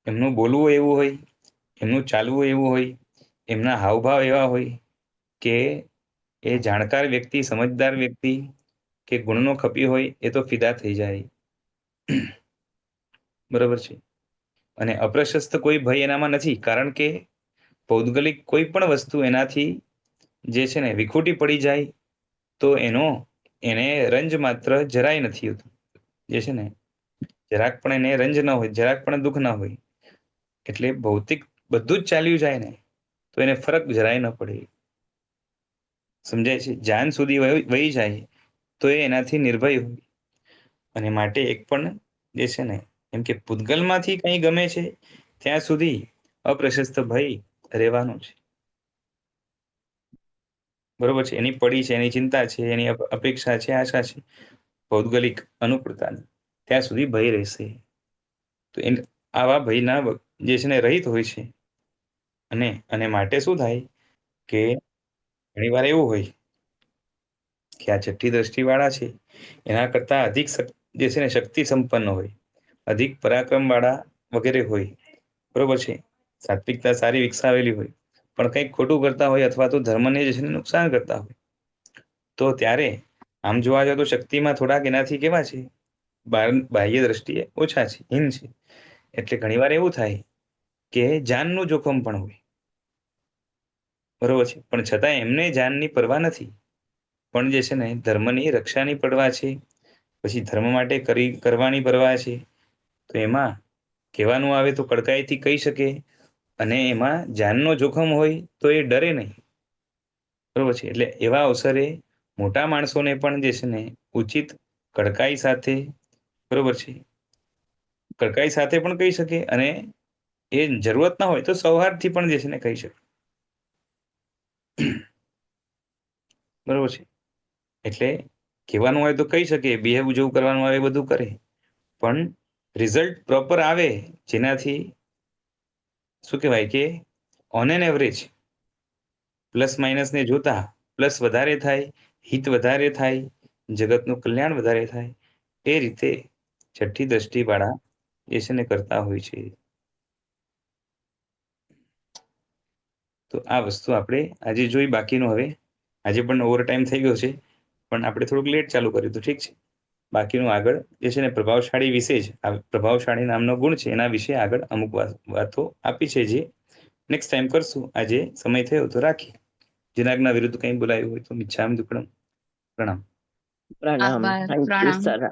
એમનું બોલવું એવું હોય, એમનું ચાલવું એવું હોય, એમના હાવભાવ એવા હોય કે એ જાણકાર વ્યક્તિ, સમજદાર વ્યક્તિ કે ગુણનો ખપી હોય એ તો ફિદા થઈ જાય. બરોબર છે. અને અપ્રશસ્ત કોઈ ભય એનામાં નથી, કારણ કે પૌદ્ગલિક કોઈ પણ વસ્તુ એનાથી જે છે ને વિખૂટી પડી જાય તો એને રંજ માત્ર જરાય નથી હોતું. જે છે ને જરાક પણ એને રંજ ન હોય, જરાક પણ દુઃખ ના હોય. એટલે ભૌતિક બધું જ ચાલ્યું જાય ને તો એને ફરક જરાય ન પડે. સમજાય છે? જાન સુધી વહી જાય તો એ એનાથી નિર્ભય હોય. અને માટે એક પણ જે છે ને એમ કે પૂતગલમાંથી કંઈ ગમે છે ત્યાં સુધી અપ્રશસ્ત ભય રહેવાનું છે. બરોબર છે. એની પડી છે, એની ચિંતા છે, એની અપેક્ષા છે, આશા છે ભૌગોલિક અનુકૂળતાની, ત્યાં સુધી ભય રહેશે. તો આવા ભયના જે છે ને રહિત હોય છે. અને માટે શું થાય કે ઘણી વાર એવું હોય કે આ છઠ્ઠી દ્રષ્ટિવાળા છે એના કરતા અધિક જે છે ને શક્તિ સંપન્ન હોય, અધિક પરાક્રમ વાળા વગેરે હોય. બરોબર છે. સાત્વિકતા સારી વિકસાવેલી હોય, પણ કંઈક ખોટું કરતા હોય અથવા તો ધર્મને જે છે ને નુકસાન કરતા હોય, તો ત્યારે આમ જોવા જાવ તો શક્તિમાં થોડાક એનાથી કેવા છે, બાહ્ય દ્રષ્ટિએ ઓછા છે, હીન છે. એટલે ઘણીવાર એવું થાય કે જાનનું જોખમ પણ હોય. બરોબર છે. પણ છતાં એમને જાનની પરવા નથી, પણ જે છે ને ધર્મની રક્ષાની પડવા છે, પછી ધર્મ માટે કરવાની પરવા છે. તો એમાં કહેવાનું આવે તો કડકાઈથી કહી શકે, અને એમાં જાનનો જોખમ હોય તો એ ડરે નહીં. બરોબર છે. એટલે એવા અવસરે મોટા માણસોને પણ જે છે ને ઉચિત કડકાઈ સાથે, બરોબર છે, કડકાઈ સાથે પણ કહી શકે, અને એ જરૂરત ના હોય તો સૌહાર્દથી પણ જે છે ને કહી શકે. બરોબર છે. એટલે કહેવાનું હોય તો કહી શકે, બિહેવ જેવું કરવાનું આવે બધું કરે, પણ રિઝલ્ટ પ્રોપર આવે, જેનાથી શું કહેવાય કે ઓન એન એવરેજ પ્લસ માઇનસને જોતા પ્લસ વધારે થાય, હિત વધારે થાય, જગતનું કલ્યાણ વધારે થાય, એ રીતે છઠ્ઠી દ્રષ્ટિવાળા જે છે ને કરતા હોય છે. તો આ વસ્તુ આપણે આજે જોઈ. બાકીનું હવે આજે પણ ઓવર ટાઈમ થઈ ગયો છે, પણ આપણે થોડુંક લેટ ચાલુ કર્યું તો ઠીક છે. બાકીનું આગળ જે છે ને પ્રભાવશાળી વિશે જ, આ પ્રભાવશાળી નામનો ગુણ છે એના વિશે આગળ અમુક વાતો આપી છે, જે નેક્સ્ટ ટાઈમ કરશું. આજે સમય થયો તો રાખીએ. જનાજ્ઞા વિરુદ્ધ કંઈ બોલાયું હોય તો મિચ્છામિ દુક્કડમ. પ્રણામ. પ્રણામ. આભાર. થેન્ક યુ પ્રણામ. સર.